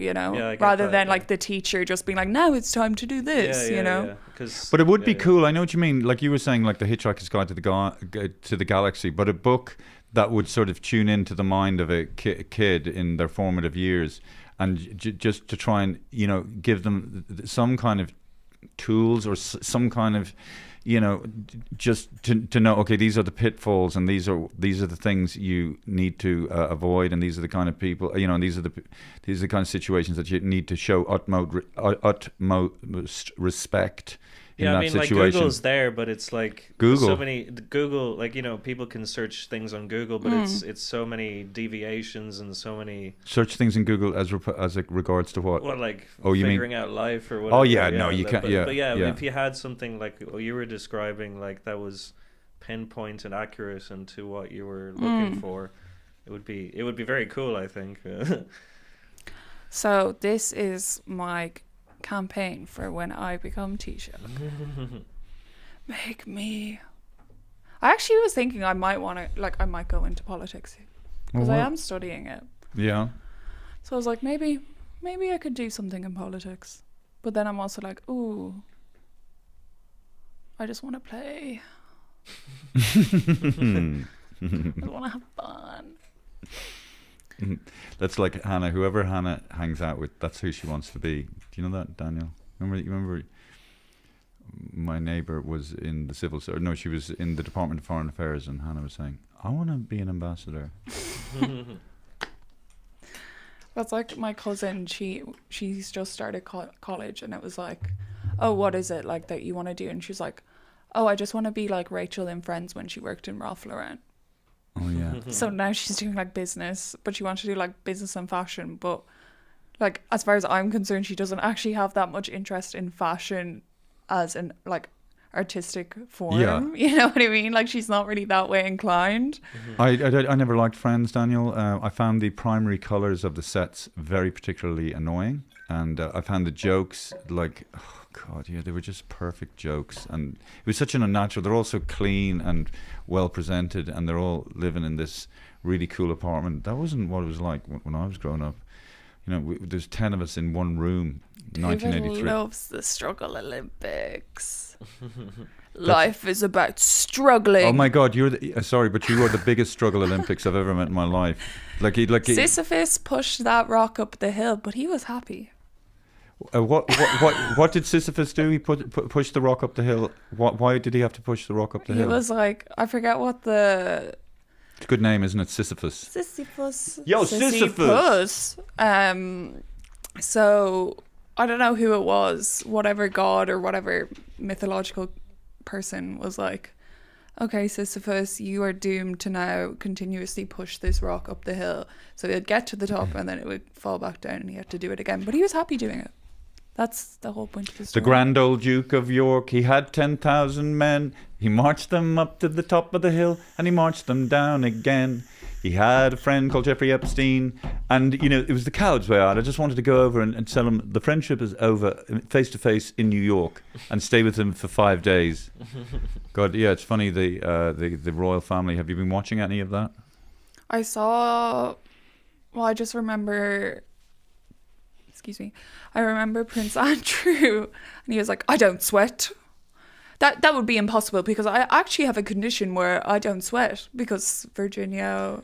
Speaker 3: rather than like the teacher just being like, now it's time to do this,
Speaker 1: But it would be cool. I know what you mean. Like you were saying, like the Hitchhiker's Guide to the Galaxy, but a book that would sort of tune into the mind of a kid in their formative years, and just to try and give them some kind of tools, or some kind of just to know, okay, these are the pitfalls, and these are the things you need to avoid, and these are the kind of people, and these are the kind of situations that you need to show utmost respect in that situation.
Speaker 2: Like Google's there, but it's like
Speaker 1: Google.
Speaker 2: So many Google, like people can search things on Google, but it's so many deviations and so many.
Speaker 1: Search things in Google as it regards to what?
Speaker 2: Well, like figuring out life or whatever.
Speaker 1: Oh yeah, no, you can't.
Speaker 2: But if you had something like what you were describing, like that was pinpoint and accurate into what you were looking for, it would be very cool, I think.
Speaker 3: So this is my campaign for when I become Taoiseach. Make me. I actually was thinking I might go into politics, because I am studying it.
Speaker 1: Yeah.
Speaker 3: So I was like, maybe I could do something in politics, but then I'm also like, ooh, I just want to play. I want to have fun.
Speaker 1: That's like Hannah. Whoever Hannah hangs out with, that's who she wants to be. Do you know that, Daniel? Remember my neighbour was in the civil service. No, she was in the Department of Foreign Affairs, and Hannah was saying, I want to be an ambassador.
Speaker 3: That's like my cousin. She's just started college, and it was like, oh, what is it like that you want to do? And she's like, oh, I just want to be like Rachel in Friends when she worked in Ralph Lauren.
Speaker 1: Oh yeah.
Speaker 3: So now she's doing like business, but she wants to do like business and fashion, but like, as far as I'm concerned, she doesn't actually have that much interest in fashion as an like artistic form.
Speaker 1: Yeah.
Speaker 3: You know what I mean? Like, she's not really that way inclined.
Speaker 1: I never liked Friends, Daniel. I found the primary colours of the sets very particularly annoying, and I found the jokes like, oh God, yeah, they were just perfect jokes, and it was such an unnatural. They're all so clean and well presented, and they're all living in this really cool apartment. That wasn't what it was like when I was growing up. You know, there's 10 of us in one room.
Speaker 3: David
Speaker 1: 1983.
Speaker 3: loves the Struggle Olympics. Life is about struggling.
Speaker 1: Oh my God, you're the, sorry, but you are the biggest struggle Olympics I've ever met in my life.
Speaker 3: Sisyphus pushed that rock up the hill, but he was happy.
Speaker 1: What did Sisyphus do? He pushed the rock up the hill. Why did he have to push the rock up the hill?
Speaker 3: He was like, I forget what the...
Speaker 1: It's a good name, isn't it? Sisyphus.
Speaker 3: Sisyphus.
Speaker 1: Yo, Sisyphus.
Speaker 3: So I don't know who it was, whatever god or whatever mythological person was like, okay, Sisyphus, you are doomed to now continuously push this rock up the hill. So he'd get to the top and then it would fall back down and he had to do it again. But he was happy doing it. That's the whole point of the story.
Speaker 1: The grand old Duke of York, he had 10,000 men. He marched them up to the top of the hill and he marched them down again. He had a friend called Jeffrey Epstein, and you know, it was the coward's way out. I just wanted to go over and tell him the friendship is over, face to face in New York, and stay with him for 5 days. God, yeah, it's funny, the royal family. Have you been watching any of that?
Speaker 3: I saw, well, I just remember, excuse me, I remember Prince Andrew, and he was like, I don't sweat. That would be impossible because I actually have a condition where I don't sweat, because Virginia,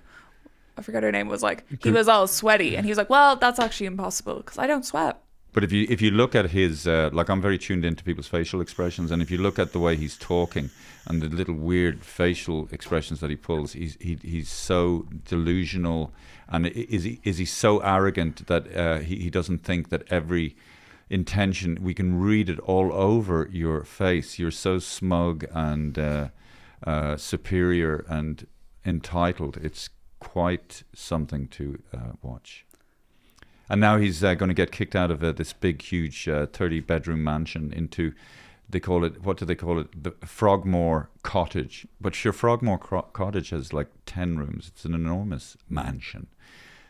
Speaker 3: I forgot her name, was like, he was all sweaty and he was like, well, that's actually impossible because I don't sweat.
Speaker 1: But if you look at his, like, I'm very tuned into people's facial expressions, and if you look at the way he's talking and the little weird facial expressions that he pulls, he's so delusional, and is he so arrogant that he doesn't think that every intention, we can read it all over your face. You're so smug and superior and entitled. It's quite something to watch. And now he's going to get kicked out of this big, huge 30-bedroom mansion into, they call it, what do they call it? The Frogmore Cottage. But sure, Frogmore Cottage has like 10 rooms. It's an enormous mansion.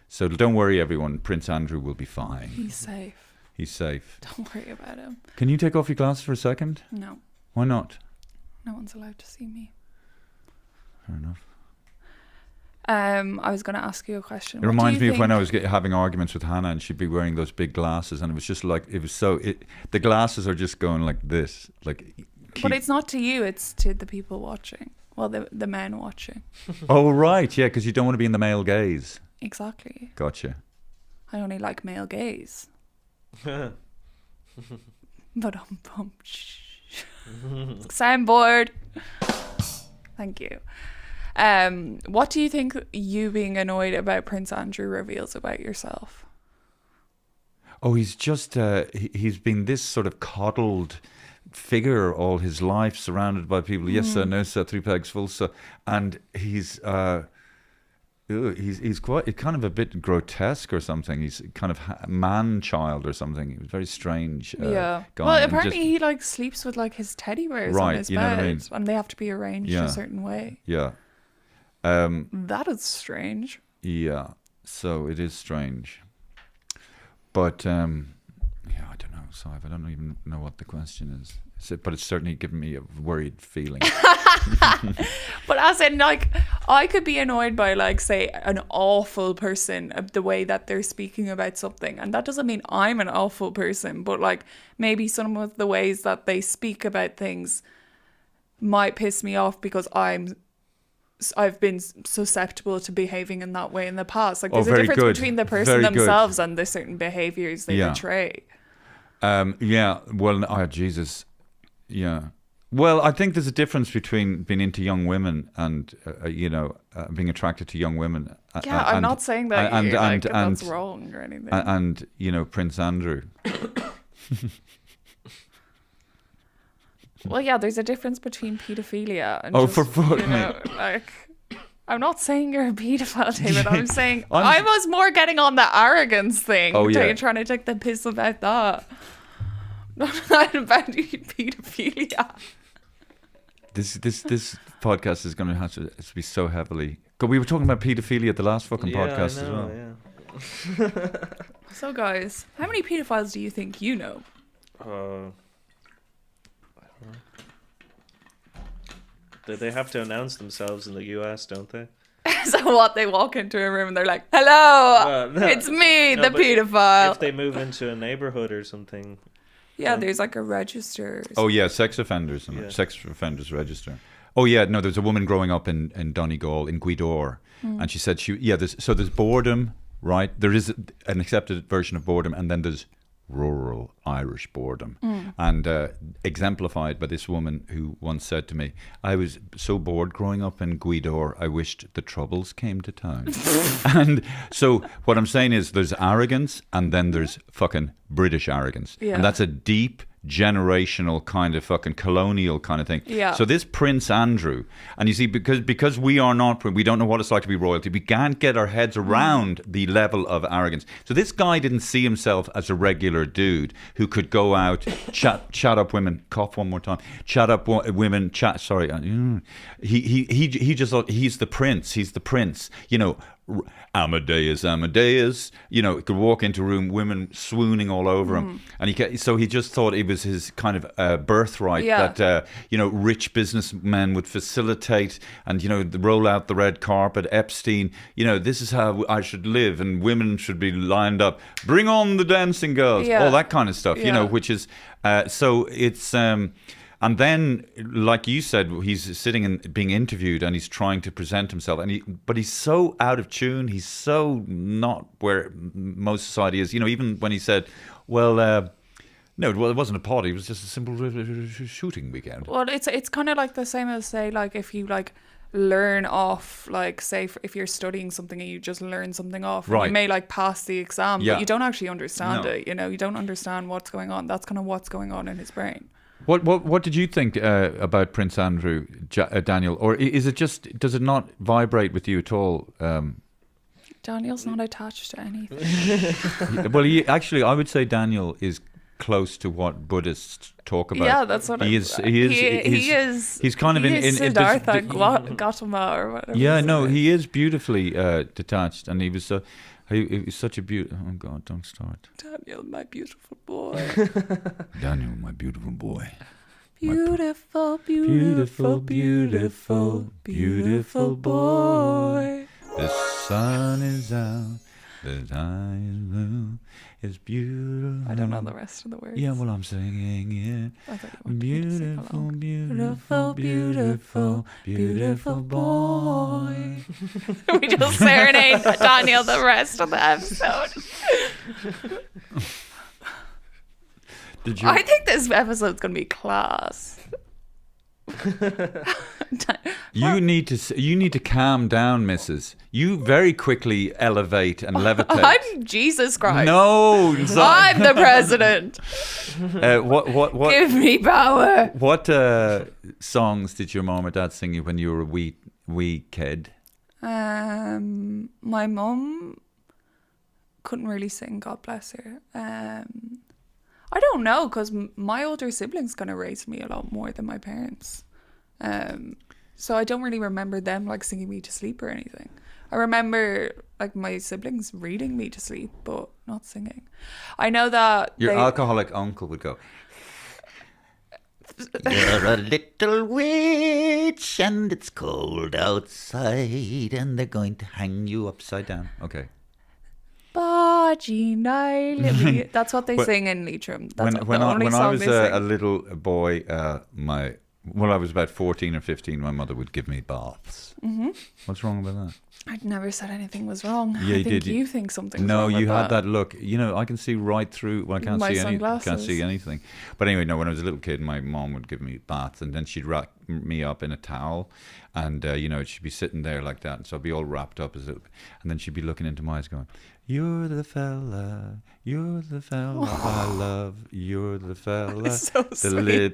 Speaker 1: So don't worry, everyone. Prince Andrew will be fine.
Speaker 3: He's safe.
Speaker 1: He's safe.
Speaker 3: Don't worry about him.
Speaker 1: Can you take off your glasses for a second?
Speaker 3: No.
Speaker 1: Why not?
Speaker 3: No one's allowed to see me.
Speaker 1: Fair enough.
Speaker 3: I was going to ask you a question.
Speaker 1: It reminds me of when I was having arguments with Hannah, and she'd be wearing those big glasses, and it was just like, the glasses are just going like this.
Speaker 3: But it's not to you, it's to the people watching. Well, the men watching.
Speaker 1: Oh, right. Yeah, because you don't want to be in the male gaze.
Speaker 3: Exactly.
Speaker 1: Gotcha.
Speaker 3: I only like male gaze. But soundboard. Thank you. What do you think you being annoyed about Prince Andrew reveals about yourself?
Speaker 1: Oh, he's just he's been this sort of coddled figure all his life, surrounded by people. Yes sir, no sir, 3 pegs full sir, and he's quite kind of a bit grotesque or something. He's kind of man-child or something. He was very strange.
Speaker 3: Yeah.
Speaker 1: Guy.
Speaker 3: Well, apparently he like sleeps with like his teddy bears on his
Speaker 1: you know
Speaker 3: bed,
Speaker 1: what I mean?
Speaker 3: and they have to be arranged a certain way.
Speaker 1: Yeah.
Speaker 3: That is strange.
Speaker 1: Yeah. So it is strange. But yeah, I don't know, Sive. I don't even know what the question is. But it's certainly given me a worried feeling.
Speaker 3: But as in, like, I could be annoyed by, like, say, an awful person, the way that they're speaking about something. And that doesn't mean I'm an awful person, but, like, maybe some of the ways that they speak about things might piss me off because I've been susceptible to behaving in that way in the past. Like, there's a difference between the person themselves and the certain behaviors they portray.
Speaker 1: Yeah. Well, oh, Jesus. Yeah. Well, I think there's a difference between being into young women and, being attracted to young women.
Speaker 3: Yeah, I'm not saying that that's wrong or anything.
Speaker 1: And, Prince Andrew.
Speaker 3: Well, yeah, there's a difference between paedophilia and
Speaker 1: for fuck's sake.
Speaker 3: like, I'm not saying you're a paedophile, David. I'm saying I was more getting on the arrogance thing.
Speaker 1: Oh, yeah.
Speaker 3: Trying to take the piss about that. Not about paedophilia.
Speaker 1: This podcast is going to have to be so heavily. Because we were talking about paedophilia at the last fucking podcast as well.
Speaker 2: Yeah.
Speaker 3: So, guys, how many paedophiles do you think you know?
Speaker 2: I don't know. They have to announce themselves in the US, don't they?
Speaker 3: So what? They walk into a room and they're like, "Hello,
Speaker 2: No,
Speaker 3: it's me, the
Speaker 2: but
Speaker 3: paedophile."
Speaker 2: If they move into a neighborhood or something.
Speaker 3: Yeah, there's like a register.
Speaker 1: Oh yeah, sex offenders register. Oh yeah, no, there's a woman growing up in Donegal in Gweedore, and she said there's boredom, right? There is an accepted version of boredom, and then there's rural Irish boredom, and exemplified by this woman who once said to me, "I was so bored growing up in Gweedore, I wished the Troubles came to town." And so what I'm saying is there's arrogance, and then there's fucking British arrogance, and that's a deep generational kind of fucking colonial kind of thing.
Speaker 3: Yeah.
Speaker 1: So this Prince Andrew, and you see, because we don't know what it's like to be royalty, we can't get our heads around the level of arrogance. So this guy didn't see himself as a regular dude who could go out, chat up women, cough one more time, chat up women, sorry. He just thought he's the prince, you know, Amadeus, you know, could walk into a room, women swooning all over him, and he just thought it was his kind of birthright that you know, rich businessmen would facilitate and, you know, roll out the red carpet. Epstein, you know, this is how I should live, and women should be lined up. Bring on the dancing girls, all that kind of stuff, you know, which is so it's. And then, like you said, he's sitting and being interviewed, and he's trying to present himself, but he's so out of tune. He's so not where most society is. You know, even when he said, "Well, no, it wasn't a party. It was just a simple shooting weekend."
Speaker 3: Well, it's kind of like the same as, say, like if you like learn off, like say if you're studying something and you just learn something off,
Speaker 1: right?
Speaker 3: You may like pass the exam, but you don't actually understand it. You know, you don't understand what's going on. That's kind of what's going on in his brain.
Speaker 1: What did you think about Prince Andrew, Daniel? Or does it not vibrate with you at all?
Speaker 3: Daniel's not attached to anything.
Speaker 1: Well, I would say Daniel is close to what Buddhists talk about.
Speaker 3: Yeah, that's what
Speaker 1: he is. He's kind of in
Speaker 3: Siddhartha Gautama or whatever.
Speaker 1: Yeah, no, he is beautifully detached, and he was so. He was such a beautiful... Oh, God, don't start.
Speaker 3: Daniel, my beautiful boy.
Speaker 1: Daniel, my beautiful boy.
Speaker 3: Beautiful, beautiful, beautiful, beautiful boy.
Speaker 1: The sun is out, the sky is blue. It's beautiful.
Speaker 3: I don't know the rest of the words.
Speaker 1: Yeah, well, I'm singing it.
Speaker 3: I thought you wanted me to sing
Speaker 1: Beautiful,
Speaker 3: along.
Speaker 1: beautiful, beautiful, beautiful boy.
Speaker 3: We just serenade Daniel the rest of the episode. I think this episode's going to be class.
Speaker 1: You need to calm down, Mrs. You very quickly elevate and levitate.
Speaker 3: I'm Jesus Christ.
Speaker 1: No,
Speaker 3: I'm the president.
Speaker 1: What?
Speaker 3: Give me power.
Speaker 1: What songs did your mom or dad sing you when you were a wee kid?
Speaker 3: My mum couldn't really sing. God bless her. I don't know, because my older siblings kind of raised me a lot more than my parents. So I don't really remember them like singing me to sleep or anything. I remember like my siblings reading me to sleep, but not singing. I know that
Speaker 1: your alcoholic uncle would go,
Speaker 4: "You're a little witch and it's cold outside and they're going to hang you up."
Speaker 1: upside down. Okay.
Speaker 3: That's what they sing in Leitrim. That's
Speaker 1: when I was a little boy, when I was about 14 or 15, my mother would give me baths. Mm-hmm. What's wrong with that?
Speaker 3: I'd never said anything was wrong.
Speaker 1: Yeah,
Speaker 3: I think you think something's wrong.
Speaker 1: No, you had that look. You know, I can see right through. Well, I can't see anything. But anyway, no. When I was a little kid, my mom would give me baths, and then she'd wrap me up in a towel, and you know, she'd be sitting there like that, and so I'd be all wrapped up and then she'd be looking into my eyes, going, "You're the fella I love. You're the fella,
Speaker 3: so
Speaker 1: the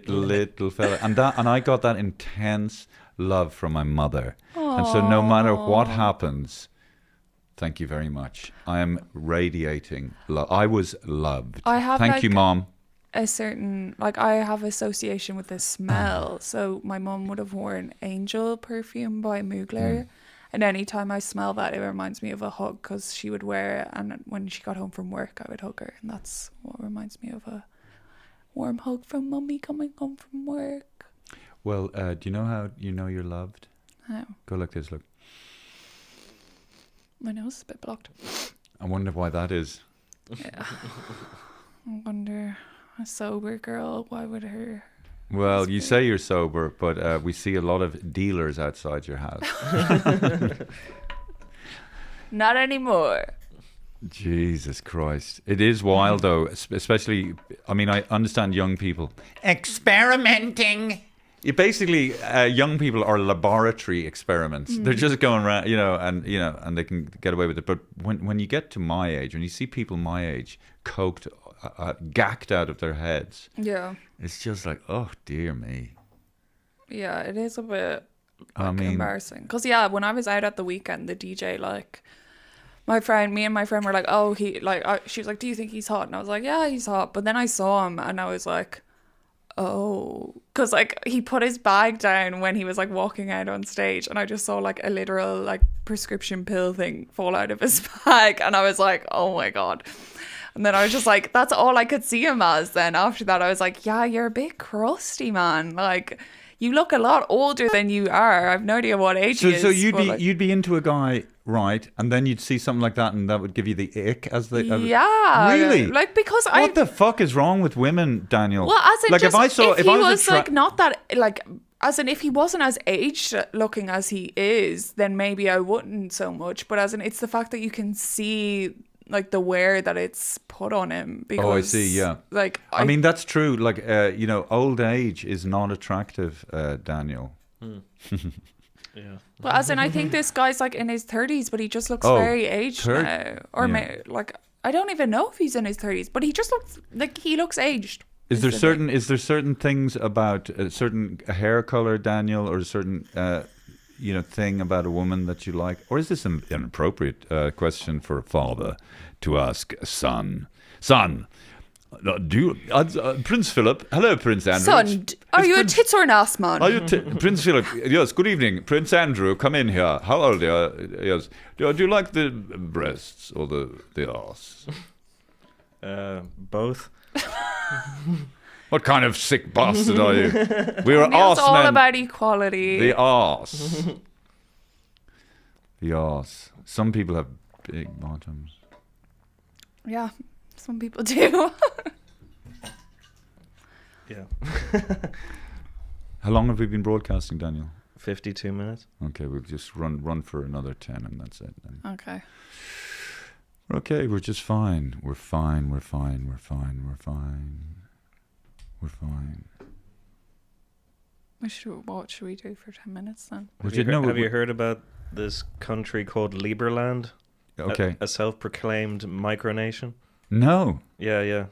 Speaker 1: little fella." And I got that intense love from my mother.
Speaker 3: Aww.
Speaker 1: And so no matter what happens, thank you very much. I am radiating love. I was loved.
Speaker 3: I have
Speaker 1: Thank you, Mom.
Speaker 3: a certain, like, I have association with the smell. So my mum would have worn Angel perfume by Mugler. And anytime I smell that, it reminds me of a hug because she would wear it. And when she got home from work, I would hug her. And that's what reminds me of a warm hug from mummy coming home from work.
Speaker 1: Well, do you know how you know you're loved?
Speaker 3: How?
Speaker 1: Go like this, look.
Speaker 3: My nose is a bit blocked.
Speaker 1: I wonder why that is.
Speaker 3: Yeah. I wonder, a sober girl, why would her...
Speaker 1: Well, you say you're sober, but we see a lot of dealers outside your house.
Speaker 3: Not anymore.
Speaker 1: Jesus Christ. It is wild, though, especially, I mean, I understand young people.
Speaker 4: Experimenting.
Speaker 1: Basically, young people are laboratory experiments. They're just going around, and they can get away with it. But when you get to my age, when you see people my age coked, gacked out of their heads,
Speaker 3: Yeah.
Speaker 1: it's just like, oh, dear me.
Speaker 3: Yeah, it is a bit
Speaker 1: I mean,
Speaker 3: embarrassing. Because, when I was out at the weekend, the DJ, like, me and my friend were like, oh, she was like, do you think he's hot? And I was like, yeah, he's hot. But then I saw him and I was like, oh, because like he put his bag down when he was like walking out on stage, and I just saw like a literal like prescription pill thing fall out of his bag, and I was like, oh my god. And then I was just like, that's all I could see him as. Then after that I was like, yeah, you're a bit crusty, man, like you look a lot older than you are. I've no idea what age he is.
Speaker 1: So you'd be into a guy, right? And then you'd see something like that, and that would give you the ick,
Speaker 3: yeah,
Speaker 1: really,
Speaker 3: like, because
Speaker 1: what the fuck is wrong with women, Daniel?
Speaker 3: Well, as in,
Speaker 1: like,
Speaker 3: just, if he was
Speaker 1: like
Speaker 3: not that, like, as in, if he wasn't as aged looking as he is, then maybe I wouldn't so much. But as in, it's the fact that you can see like the wear that it's put on him. Because,
Speaker 1: I see. Yeah,
Speaker 3: like,
Speaker 1: I mean, that's true. Like, old age is not attractive, Daniel.
Speaker 2: Yeah.
Speaker 3: But as in, I think this guy's like in his 30s, but he just looks very aged now. Or like, I don't even know if he's in his 30s, but he just looks like he looks aged. Is there
Speaker 1: certain things about a certain hair color, Daniel, or a certain thing about a woman that you like? Or is this an inappropriate question for a father to ask a son? Son, Prince Philip? Hello, Prince Andrew.
Speaker 3: Son, are you a tits or an ass man?
Speaker 1: Are you Prince Philip? Yes. Good evening, Prince Andrew. Come in here. How old are you? Yes. Do you like the breasts or the arse?
Speaker 2: Both.
Speaker 1: What kind of sick bastard are you? We are
Speaker 3: Neil's
Speaker 1: arse
Speaker 3: all
Speaker 1: men.
Speaker 3: about equality.
Speaker 1: The arse. The arse. Some people have big bottoms.
Speaker 3: Yeah, some people do.
Speaker 2: Yeah.
Speaker 1: How long have we been broadcasting, Daniel?
Speaker 2: 52 minutes.
Speaker 1: Okay, we'll just run for another 10 and that's it then.
Speaker 3: Okay.
Speaker 1: Okay, we're just fine. We're fine. What
Speaker 3: should we do for 10 minutes then?
Speaker 2: Have you heard about this country called Liberland?
Speaker 1: Okay.
Speaker 2: A self-proclaimed micronation?
Speaker 1: No.
Speaker 2: Yeah.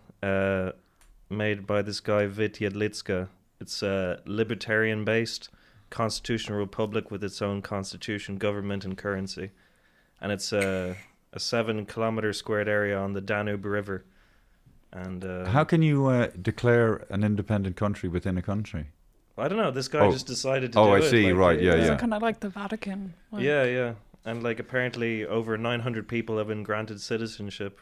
Speaker 2: Made by this guy Vit Jedlicka. It's a libertarian-based constitutional republic with its own constitution, government, and currency. And it's a 7-kilometer squared area on the Danube River. And
Speaker 1: how can you declare an independent country within a country?
Speaker 2: I don't know. This guy just decided to do it.
Speaker 1: Oh, I see. Right. Yeah.
Speaker 3: Is it kind of like the Vatican? Like...
Speaker 2: Yeah. And like apparently over 900 people have been granted citizenship,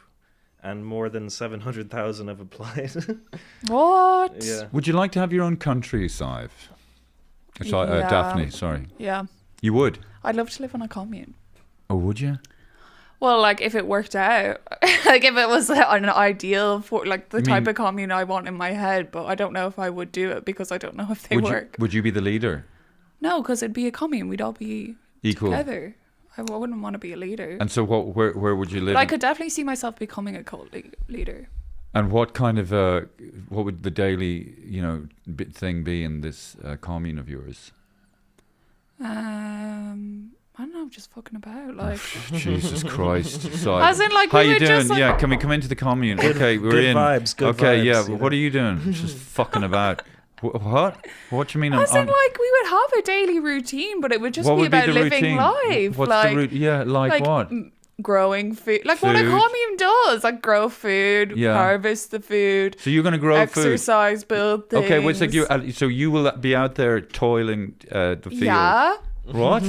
Speaker 2: and more than 700,000 have applied.
Speaker 3: What?
Speaker 2: Yeah.
Speaker 1: Would you like to have your own country, Sive? Daphne, sorry.
Speaker 3: Yeah.
Speaker 1: You would?
Speaker 3: I'd love to live on a commune.
Speaker 1: Oh, would you?
Speaker 3: Well, like if it worked out, like if it was an ideal for like the type of commune I want in my head, but I don't know if I would do it because I don't know if they work.
Speaker 1: Would you be the leader?
Speaker 3: No, because it'd be a commune. We'd all be
Speaker 1: equal
Speaker 3: together. I wouldn't want to be a leader.
Speaker 1: And so, where would you live?
Speaker 3: But I could definitely see myself becoming a cult leader.
Speaker 1: And what kind of what would the daily thing be in this commune of yours?
Speaker 3: I don't know, just fucking about, like.
Speaker 1: Jesus Christ!
Speaker 3: As in, like,
Speaker 1: how
Speaker 3: we
Speaker 1: you
Speaker 3: would
Speaker 1: doing?
Speaker 3: just, like...
Speaker 1: Yeah, can we come into the commune? Okay, we're
Speaker 2: good
Speaker 1: in.
Speaker 2: Vibes, good
Speaker 1: okay,
Speaker 2: vibes.
Speaker 1: yeah. What are you doing? Just fucking about. What? What do you mean?
Speaker 3: As in, like, we would have a daily routine, but it would just
Speaker 1: what
Speaker 3: be
Speaker 1: would
Speaker 3: about
Speaker 1: the
Speaker 3: living
Speaker 1: routine?
Speaker 3: life.
Speaker 1: What's
Speaker 3: like,
Speaker 1: the routine? Yeah, like what?
Speaker 3: Growing food. Like what a
Speaker 1: Food.
Speaker 3: commune does. Like grow food,
Speaker 1: Yeah.
Speaker 3: harvest the food,
Speaker 1: So you're going to grow food.
Speaker 3: exercise, build things.
Speaker 1: Okay, well, it's like so you will be out there toiling the field.
Speaker 3: Yeah.
Speaker 1: What?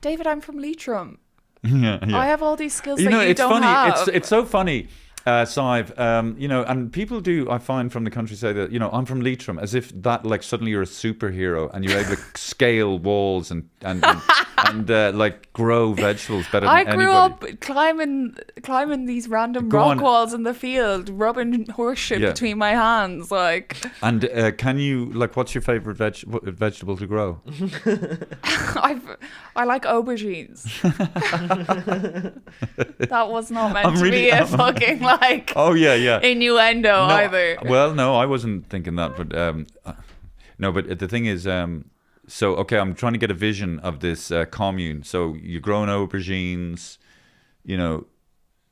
Speaker 3: David, I'm from Leitrim.
Speaker 1: yeah.
Speaker 3: I have all these skills
Speaker 1: You
Speaker 3: that
Speaker 1: know,
Speaker 3: you
Speaker 1: it's
Speaker 3: don't
Speaker 1: funny.
Speaker 3: have.
Speaker 1: It's so funny, Sive. You know, and people do. I find from the country say that I'm from Leitrim, as if that like suddenly you're a superhero and you're able to scale walls and like grow vegetables better than
Speaker 3: I
Speaker 1: anybody.
Speaker 3: grew up climbing these random
Speaker 1: Go
Speaker 3: rock
Speaker 1: on.
Speaker 3: walls in the field, rubbing horse shit
Speaker 1: Yeah.
Speaker 3: between my hands. Like,
Speaker 1: And can you like? What's your favorite vegetable to grow?
Speaker 3: I like aubergines. That was not meant
Speaker 1: I'm
Speaker 3: to
Speaker 1: really-
Speaker 3: be a fucking like
Speaker 1: Oh yeah.
Speaker 3: innuendo
Speaker 1: No,
Speaker 3: either.
Speaker 1: Well, no, I wasn't thinking that, but no. But the thing is, so okay, I'm trying to get a vision of this commune. So you're growing aubergines,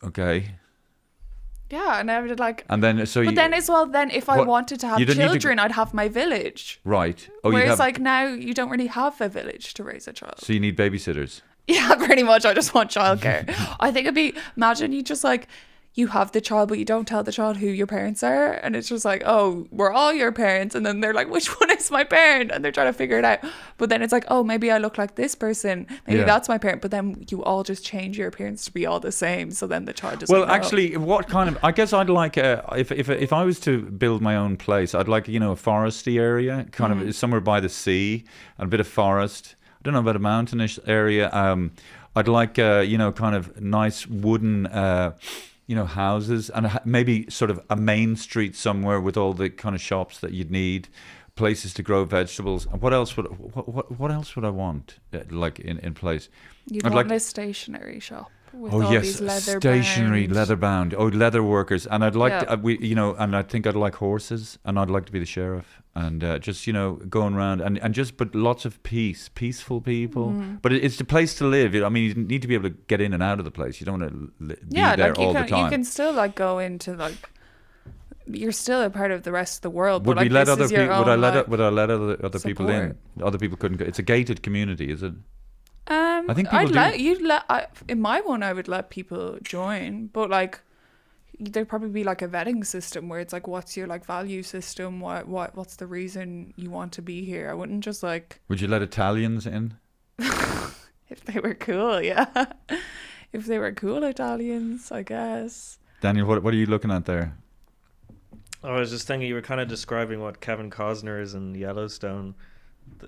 Speaker 1: okay,
Speaker 3: Yeah, and I would like.
Speaker 1: and then so
Speaker 3: But
Speaker 1: you,
Speaker 3: then as well, then if I
Speaker 1: What?
Speaker 3: wanted to have
Speaker 1: You don't need to
Speaker 3: children, I'd have my village.
Speaker 1: right. Oh, you
Speaker 3: Whereas
Speaker 1: have.
Speaker 3: like now, you don't really have a village to raise a child.
Speaker 1: So you need babysitters.
Speaker 3: Yeah, pretty much. I just want childcare. I think it'd be, imagine you just like, you have the child, but you don't tell the child who your parents are. And it's just like, oh, we're all your parents. And then they're like, which one is my parent? And they're trying to figure it out. But then it's like, oh, maybe I look like this person. Maybe
Speaker 1: Yeah.
Speaker 3: that's my parent. But then you all just change your appearance to be all the same. So then the child doesn't
Speaker 1: Well,
Speaker 3: know.
Speaker 1: actually, what kind of? I guess I'd like if I was to build my own place, I'd like a foresty area, kind of somewhere by the sea, and a bit of forest. I don't know about a mountainous area. I'd like kind of nice wooden houses, and maybe sort of a main street somewhere with all the kind of shops that you'd need, places to grow vegetables. And what else would I want like in place?
Speaker 3: You'd
Speaker 1: I'd
Speaker 3: want
Speaker 1: like-
Speaker 3: a stationery shop with
Speaker 1: Oh
Speaker 3: all
Speaker 1: yes,
Speaker 3: these leather
Speaker 1: stationery,
Speaker 3: bound-
Speaker 1: leather bound. Oh, leather workers, and I'd like
Speaker 3: Yeah.
Speaker 1: to, and I think I'd like horses, and I'd like to be the sheriff, and just going around and just but lots of peaceful people. But it's the place to live. I mean, you need to be able to get in and out of the place. You don't want to be
Speaker 3: Yeah,
Speaker 1: there
Speaker 3: like
Speaker 1: all
Speaker 3: you
Speaker 1: the
Speaker 3: can,
Speaker 1: time.
Speaker 3: you can still like go into like, you're still a part of the rest of the world.
Speaker 1: Would
Speaker 3: but, like,
Speaker 1: we let
Speaker 3: this
Speaker 1: other
Speaker 3: is your
Speaker 1: people? Would I
Speaker 3: own,
Speaker 1: let
Speaker 3: like,
Speaker 1: would I let other people in?
Speaker 3: support.
Speaker 1: Other people couldn't go. It's a gated community, is it?
Speaker 3: I
Speaker 1: think people do.
Speaker 3: in my one I would let people join, but like there'd probably be like a vetting system where it's like, what's your like value system? What's the reason you want to be here? I wouldn't just like,
Speaker 1: Would you let Italians in?
Speaker 3: if they were cool, yeah. If they were cool Italians, I guess.
Speaker 1: Daniel, what are you looking at there?
Speaker 2: I was just thinking you were kind of describing what Kevin Costner is in Yellowstone,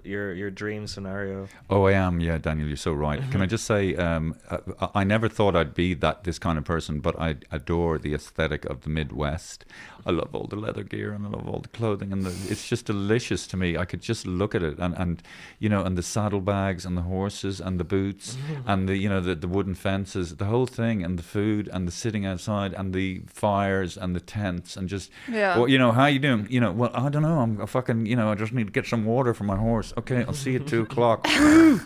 Speaker 2: your dream scenario.
Speaker 1: Oh, I am. Yeah, Daniel, you're so right. Can I just say, I never thought I'd be this kind of person, but I adore the aesthetic of the Midwest. I love all the leather gear and I love all the clothing, and it's just delicious to me. I could just look at it and the saddlebags and the horses and the boots and the wooden fences, the whole thing, and the food and the sitting outside and the fires and the tents and just,
Speaker 3: Yeah.
Speaker 1: well, how you doing? Well, I don't know. I'm fucking, I just need to get some water for my horse. Okay, I'll see you at 2:00.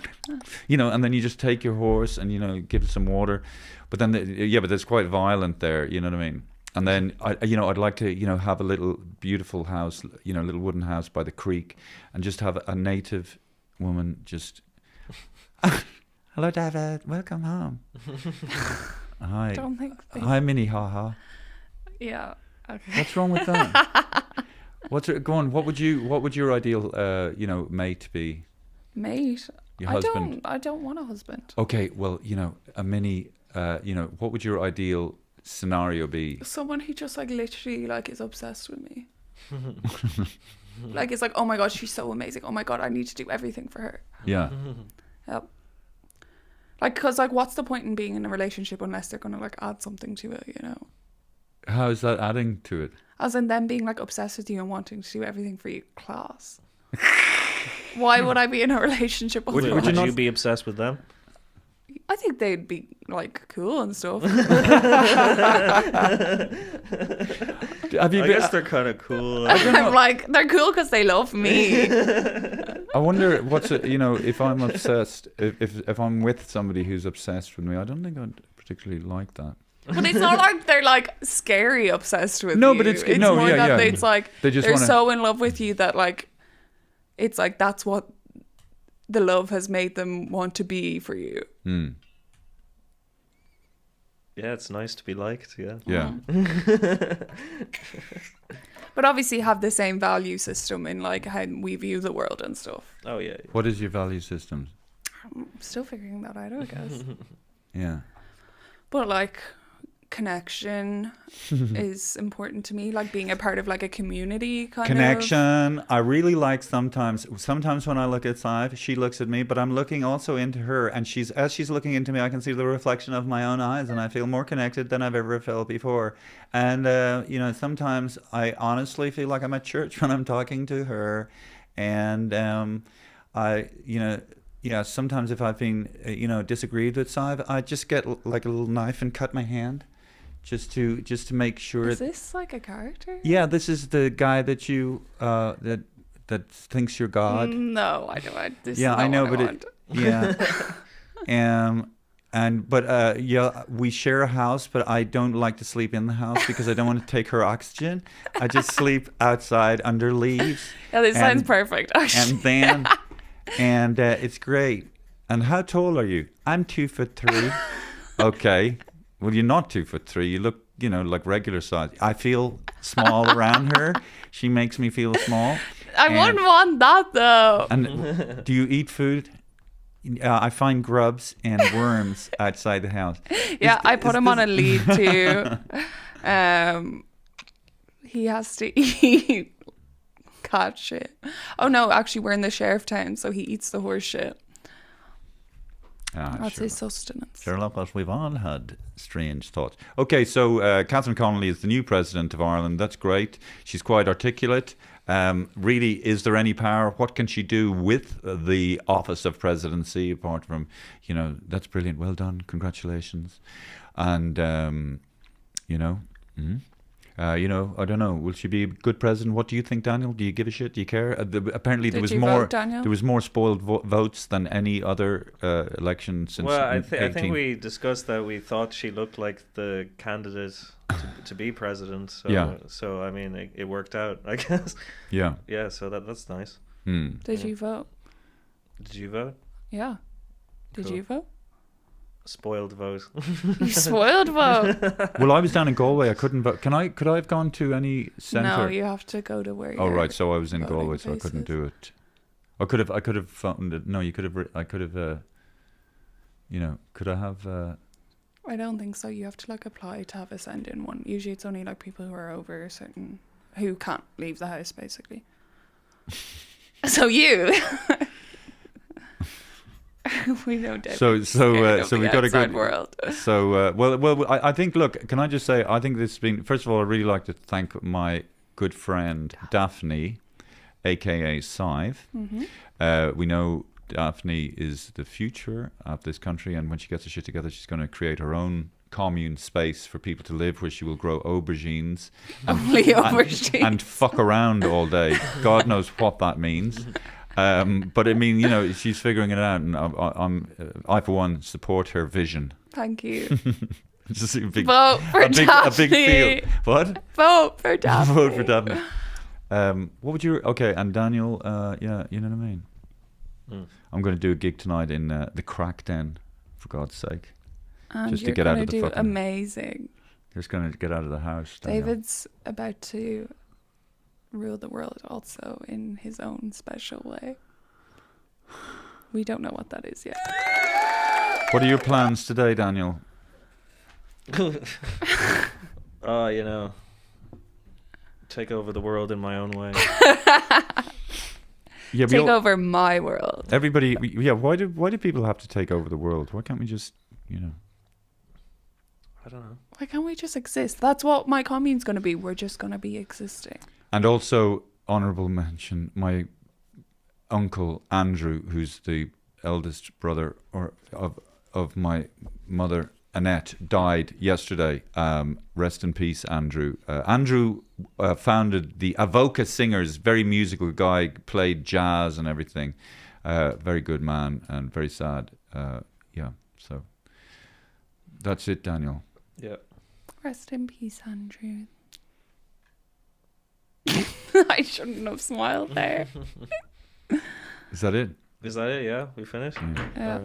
Speaker 1: And then you just take your horse and give it some water, but then but it's quite violent there. You know what I mean? And then I'd like to have a little beautiful house, little wooden house by the creek, and just have a native woman just. Hello, David. Welcome home. Hi.
Speaker 3: Don't think.
Speaker 1: Hi, Minnie. Ha ha.
Speaker 3: Yeah. Okay.
Speaker 1: What's wrong with that? Go on. What would your ideal mate be?
Speaker 3: Mate.
Speaker 1: Your husband.
Speaker 3: I don't want a husband.
Speaker 1: Okay, well, a mini. What would your ideal scenario be?
Speaker 3: Someone who just like literally like is obsessed with me. Like it's like, oh my god, she's so amazing. Oh my god, I need to do everything for her.
Speaker 1: Yeah.
Speaker 3: Yep. Like, because like, what's the point in being in a relationship unless they're gonna like add something to it,
Speaker 1: How is that adding to it?
Speaker 3: As in them being like obsessed with you and wanting to do everything for you. Class. Why would I be in a relationship with
Speaker 2: Would
Speaker 3: someone?
Speaker 2: you be obsessed with them?
Speaker 3: I think they'd be like cool and stuff.
Speaker 1: Have you
Speaker 2: I
Speaker 1: been,
Speaker 2: guess they're kind of cool.
Speaker 3: I'm like, they're cool because they love me.
Speaker 1: I wonder what's it, if I'm obsessed, if I'm with somebody who's obsessed with me, I don't think I'd particularly like that.
Speaker 3: But it's not like they're like scary obsessed with
Speaker 1: No,
Speaker 3: you.
Speaker 1: but it's
Speaker 3: more
Speaker 1: yeah,
Speaker 3: that
Speaker 1: yeah.
Speaker 3: it's like
Speaker 1: They just
Speaker 3: they're
Speaker 1: wanna-
Speaker 3: so in love with you that like it's like that's what the love has made them want to be for you.
Speaker 1: Mm.
Speaker 2: Yeah, it's nice to be liked. Yeah.
Speaker 1: Yeah.
Speaker 3: But obviously have the same value system in like how we view the world and stuff.
Speaker 2: Oh yeah.
Speaker 1: What is your value system?
Speaker 3: I'm still figuring that out, I guess.
Speaker 1: Yeah.
Speaker 3: But like connection is important to me, like being a part of like a community kind of.
Speaker 1: Connection. I really like sometimes when I look at Sive, she looks at me, but I'm looking also into her, and as she's looking into me, I can see the reflection of my own eyes, and I feel more connected than I've ever felt before. And sometimes I honestly feel like I'm at church when I'm talking to her, and sometimes if I've been disagreed with Sive, I just get like a little knife and cut my hand. Just to make sure.
Speaker 3: Is this like a character?
Speaker 1: Yeah, this is the guy that you that thinks you're God.
Speaker 3: No, I don't. This
Speaker 1: Yeah,
Speaker 3: is not
Speaker 1: I know,
Speaker 3: what
Speaker 1: but we share a house, but I don't like to sleep in the house because I don't want to take her oxygen. I just sleep outside under leaves.
Speaker 3: Yeah, this sounds perfect. Actually.
Speaker 1: And it's great. And how tall are you? I'm 2'3". Okay. Well, you're not 2'3". You look, like regular size. I feel small around her. She makes me feel small.
Speaker 3: I wouldn't want that though.
Speaker 1: And do you eat food? I find grubs and worms outside the house.
Speaker 3: Yeah, I put him on a lead too. He has to eat cat shit. Oh no, actually we're in the sheriff town, so he eats the horse shit. That's his sustenance.
Speaker 1: Sherlock, but we've all had strange thoughts. Okay, so Catherine Connolly is the new president of Ireland. That's great. She's quite articulate. Really, is there any power? What can she do with the office of presidency apart from, that's brilliant. Well done. Congratulations. And, I don't know. Will she be a good president? What do you think, Daniel? Do you give a shit? Do you care? Apparently, there was more.
Speaker 3: Vote, Daniel?
Speaker 1: There was more spoiled votes than any other election since.
Speaker 2: Well, I think we discussed that we thought she looked like the candidate to be president. So,
Speaker 1: yeah.
Speaker 2: So I mean, it worked out, I guess.
Speaker 1: Yeah.
Speaker 2: Yeah. So that's nice.
Speaker 3: Did you vote?
Speaker 2: Did you vote?
Speaker 3: Yeah. Did you vote?
Speaker 2: Spoiled vote.
Speaker 3: You spoiled vote.
Speaker 1: Well, I was down in Galway. I couldn't vote. Could I have gone to any centre?
Speaker 3: No, you have to go to where.
Speaker 1: Oh right, so I was in
Speaker 3: voting
Speaker 1: Galway, so I couldn't do it. I could have found it. No, you could have. I could have. Could I have?
Speaker 3: I don't think so. You have to apply to have a send-in one. Usually, it's only people who are over a certain, who can't leave the house, basically. So you. We know that.
Speaker 1: So we got a good
Speaker 3: world.
Speaker 1: So I think. Look, can I just say? I think this has been. First of all, I'd really like to thank my good friend Daphne, aka Sive. We know Daphne is the future of this country, and when she gets her shit together, she's going to create her own commune space for people to live, where she will grow aubergines and fuck around all day. God knows what that means. But I mean, she's figuring it out, and I for one support her vision.
Speaker 3: Thank you.
Speaker 1: Just a big,
Speaker 3: vote for Daphne.
Speaker 1: A big feel. What?
Speaker 3: Vote for Daphne.
Speaker 1: Vote for Daphne. What would you? Okay, and Daniel, yeah, you know what I mean. I'm going to do a gig tonight in the Crack Den, for God's sake,
Speaker 3: and
Speaker 1: just to get out of the fucking.
Speaker 3: Amazing.
Speaker 1: Just going to get out of the house. Daniel.
Speaker 3: David's about to rule the world also in his own special way. We don't know what that is yet.
Speaker 1: What are your plans today, Daniel?
Speaker 2: Take over the world in my own way.
Speaker 1: Yeah,
Speaker 3: take over my world.
Speaker 1: Everybody, yeah. Why do people have to take over the world? Why can't we just,
Speaker 2: I don't know.
Speaker 3: Why can't we just exist? That's what my commune's going to be. We're just going to be existing.
Speaker 1: And also, honourable mention, my uncle Andrew, who's the eldest brother of my mother Annette, died yesterday. Rest in peace, Andrew. Andrew founded the Avoca Singers, very musical guy, played jazz and everything. Very good man and very sad. Yeah, so that's it, Daniel.
Speaker 2: Yeah.
Speaker 3: Rest in peace, Andrew. I shouldn't have smiled there.
Speaker 1: Is that it?
Speaker 2: Is that it? Yeah, we finished.
Speaker 1: Yeah.
Speaker 3: Yeah.